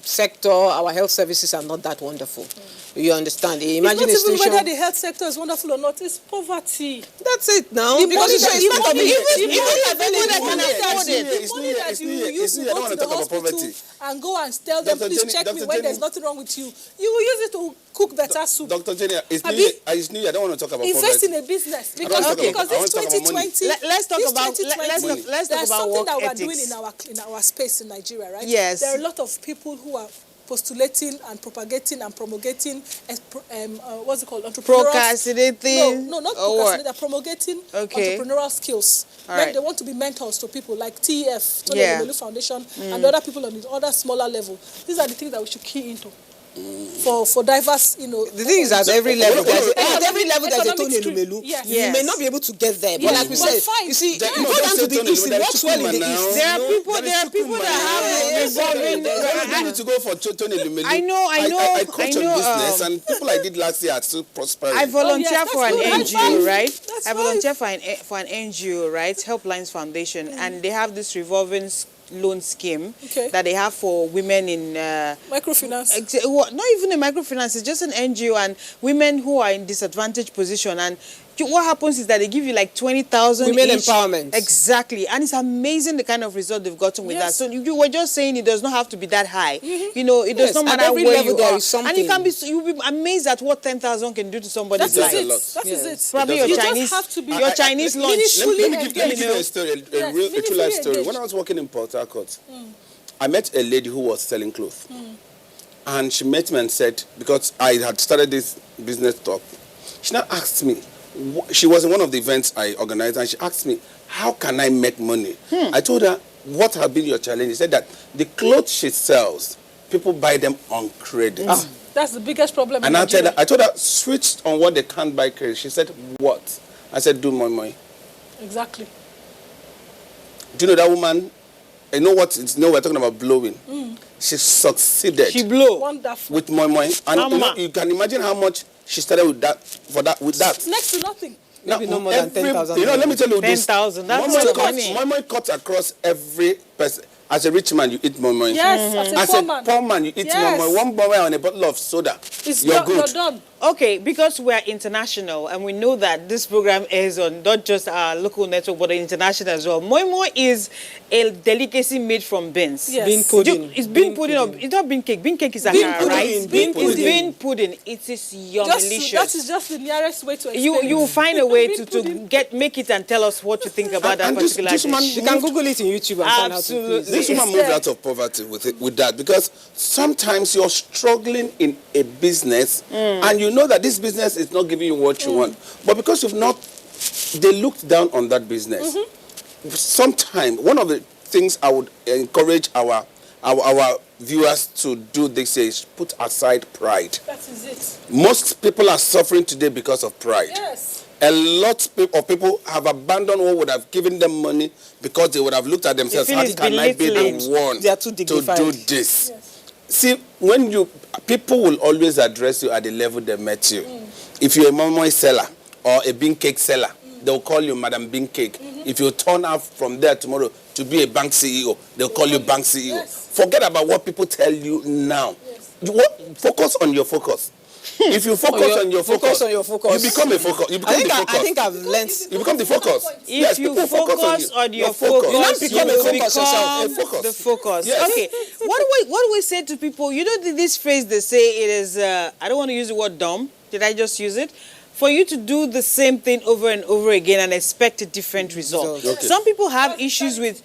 [SPEAKER 14] sector, our health services are not that wonderful. You understand? Imagine
[SPEAKER 12] it's not even whether the health sector is wonderful or not. It's poverty.
[SPEAKER 14] That's it now.
[SPEAKER 12] Because
[SPEAKER 14] it's not
[SPEAKER 12] money
[SPEAKER 13] that you use to go to the hospital
[SPEAKER 12] and go and tell them, please check me when there's nothing wrong with you. You will use it to cook better soup.
[SPEAKER 13] Dr. Jenny, it's new. I don't want to talk about poverty.
[SPEAKER 12] Invest in a business because this 2020.
[SPEAKER 11] Let's talk about
[SPEAKER 12] something that
[SPEAKER 11] work
[SPEAKER 12] we're doing in our space in Nigeria, right?
[SPEAKER 11] Yes.
[SPEAKER 12] There are a lot of people who are postulating and propagating and promulgating what's it called?
[SPEAKER 11] Procrastinating?
[SPEAKER 12] No, not procrastinating. Promulgating entrepreneurial skills.
[SPEAKER 11] Right.
[SPEAKER 12] They want to be mentors to people like TEF, Tony Elumelu Foundation, and other people on the other smaller level. These are the things that we should key into. For diverse,
[SPEAKER 14] The thing is at every level, there's a Tony Elumelu.
[SPEAKER 12] Yes.
[SPEAKER 14] You may not be able to get there, but like we said, you see, you go down to the east, it works well in the east.
[SPEAKER 11] There are people that have revolving.
[SPEAKER 13] I need to go for Tony Elumelu.
[SPEAKER 11] I know.
[SPEAKER 13] I coach on business, and people I did last year are still prospering.
[SPEAKER 11] I volunteer for an NGO, right? I volunteer for an NGO, right? Helplines Foundation, and they have this revolving loan scheme that they have for women in
[SPEAKER 12] microfinance.
[SPEAKER 11] Not even a microfinance, it's just an NGO and women who are in disadvantaged position. And what happens is that they give you like 20,000
[SPEAKER 14] women
[SPEAKER 11] each.
[SPEAKER 14] Empowerment.
[SPEAKER 11] Exactly. And it's amazing the kind of result they've gotten with that. So you were just saying it does not have to be that high. It does not matter where you are. And you'll be amazed at what 10,000 can do to somebody's life.
[SPEAKER 12] That is it.
[SPEAKER 11] Probably your Chinese lunch.
[SPEAKER 13] Let me give you a story, a true life story. When I was working in Port Harcourt, I met a lady who was selling clothes. And she met me and said, because I had started this business talk, she now asked me, she was in one of the events I organized, and she asked me, how can I make money? I told her, what have been your challenge? She said that the clothes she sells, people buy them on credit.
[SPEAKER 12] That's the biggest problem.
[SPEAKER 13] And I told her, switch on what they can't buy credit. She said, what? I said, do moi moi.
[SPEAKER 12] Exactly.
[SPEAKER 13] Do you know that woman? I know what it's. We're talking about blowing. She succeeded.
[SPEAKER 11] She blew.
[SPEAKER 12] Wonderful.
[SPEAKER 13] With moi moi. And you can imagine how much she started with that.
[SPEAKER 12] Next to nothing.
[SPEAKER 14] Maybe no more than 10,000.
[SPEAKER 13] Let me tell you this.
[SPEAKER 11] 10,000. That's money.
[SPEAKER 13] Moi moi cuts across every person. As a rich man, you eat moi moi.
[SPEAKER 12] Yes, as a
[SPEAKER 13] poor man, you eat moi moi. One moi moi and a bottle of soda. You're good.
[SPEAKER 12] You're done.
[SPEAKER 11] Okay, because we're international and we know that this program is on not just our local network but international as well. Moi moi is a delicacy made from beans.
[SPEAKER 12] Yes.
[SPEAKER 14] Bean pudding.
[SPEAKER 11] It's bean pudding. It's not bean cake. Bean cake is a right?
[SPEAKER 14] Bean pudding.
[SPEAKER 11] It's bean pudding. It is yummy-licious.
[SPEAKER 12] That is just the nearest way to explain.
[SPEAKER 11] You will find a way to make it and tell us what you think about that particular dish.
[SPEAKER 14] You can Google it in YouTube and find how to do it.
[SPEAKER 13] This woman moved out of poverty with that, because sometimes you're struggling in a business and you know that this business is not giving you what you want, but because they looked down on that business. Sometimes one of the things I would encourage our our viewers to do this is put aside pride.
[SPEAKER 12] That is it.
[SPEAKER 13] Most people are suffering today because of pride.
[SPEAKER 12] Yes.
[SPEAKER 13] A lot of people have abandoned what would have given them money because they would have looked at themselves, how can I be the one to do this?
[SPEAKER 12] Yes.
[SPEAKER 13] See, when people will always address you at the level they met you. If you're a momo seller or a bean cake seller, they'll call you Madam Bean Cake. If you turn out from there tomorrow to be a bank CEO, they'll call you Bank CEO.
[SPEAKER 12] Yes.
[SPEAKER 13] Forget about what people tell you now. Focus on your focus. If you focus on your focus, you become a focus. You become the focus.
[SPEAKER 14] I think I've learned.
[SPEAKER 13] You become the focus.
[SPEAKER 11] If you focus on your focus, you
[SPEAKER 14] become
[SPEAKER 11] the focus.
[SPEAKER 13] Yes.
[SPEAKER 11] Okay. What do we say to people? You know this phrase they say it is. I don't want to use the word dumb. Did I just use it? For you to do the same thing over and over again and expect a different result.
[SPEAKER 14] Okay.
[SPEAKER 11] Some people have issues with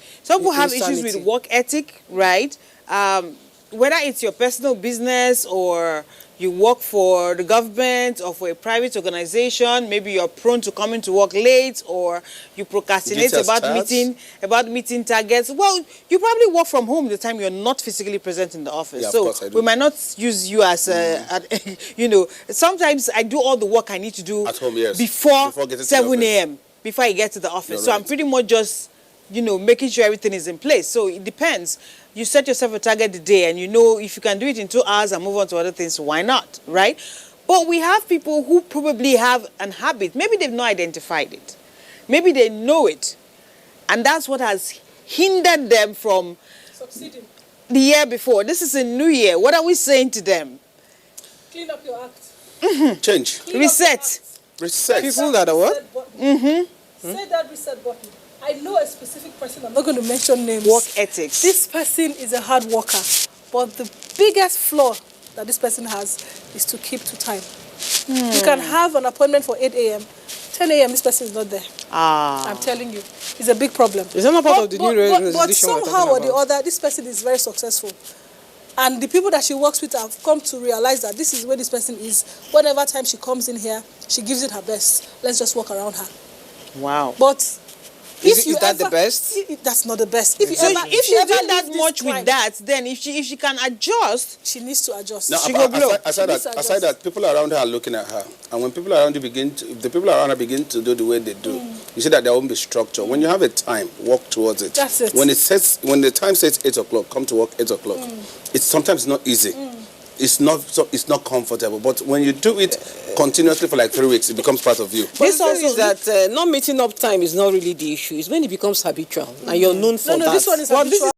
[SPEAKER 11] work ethic, right? Whether it's your personal business or you work for the government or for a private organization, maybe you're prone to coming to work late or you procrastinate about meeting targets. Well, you probably work from home the time you're not physically present in the office.
[SPEAKER 13] Yeah,
[SPEAKER 11] so we might not use you as sometimes I do all the work I need to do
[SPEAKER 13] at home, yes.
[SPEAKER 11] before 7 a.m. before I get to the office. So I'm pretty much just, making sure everything is in place. So it depends. You set yourself a target the day and if you can do it in 2 hours and move on to other things, why not, right? But we have people who probably have an habit. Maybe they've not identified it. Maybe they know it. And that's what has hindered them from
[SPEAKER 12] succeeding
[SPEAKER 11] the year before. This is a new year. What are we saying to them?
[SPEAKER 12] Clean up your act.
[SPEAKER 13] Change.
[SPEAKER 11] Reset.
[SPEAKER 14] People that are what?
[SPEAKER 12] Say that reset button. I know a specific person, I'm not going to mention names.
[SPEAKER 11] Work ethics.
[SPEAKER 12] This person is a hard worker, but the biggest flaw that this person has is to keep to time. You can have an appointment for 8 a.m. 10 a.m. this person is not there. I'm telling you. It's a big problem.
[SPEAKER 14] Is that not part of the new resolution?
[SPEAKER 12] But somehow or the other, this person is very successful. And the people that she works with have come to realize that this is where this person is. Whenever time she comes in here, she gives it her best. Let's just walk around her.
[SPEAKER 11] Wow.
[SPEAKER 12] But
[SPEAKER 14] is that the best?
[SPEAKER 12] That's not the best. If you
[SPEAKER 11] so
[SPEAKER 12] ever,
[SPEAKER 11] if she's doing that much with that, then if she can adjust,
[SPEAKER 12] she needs to adjust.
[SPEAKER 13] Now,
[SPEAKER 12] She
[SPEAKER 13] aside that, people around her are looking at her, and when people around you if the people around her begin to do the way they do, you see that there won't be structure. When you have a time, work towards it.
[SPEAKER 12] That's it.
[SPEAKER 13] When the time says 8 o'clock, come to work 8 o'clock. It's sometimes not easy. It's not comfortable, but when you do it continuously for like 3 weeks, it becomes part of you.
[SPEAKER 14] This also is that not meeting up time is not really the issue. It's when it becomes habitual and you're known for that.
[SPEAKER 12] This one is habitual.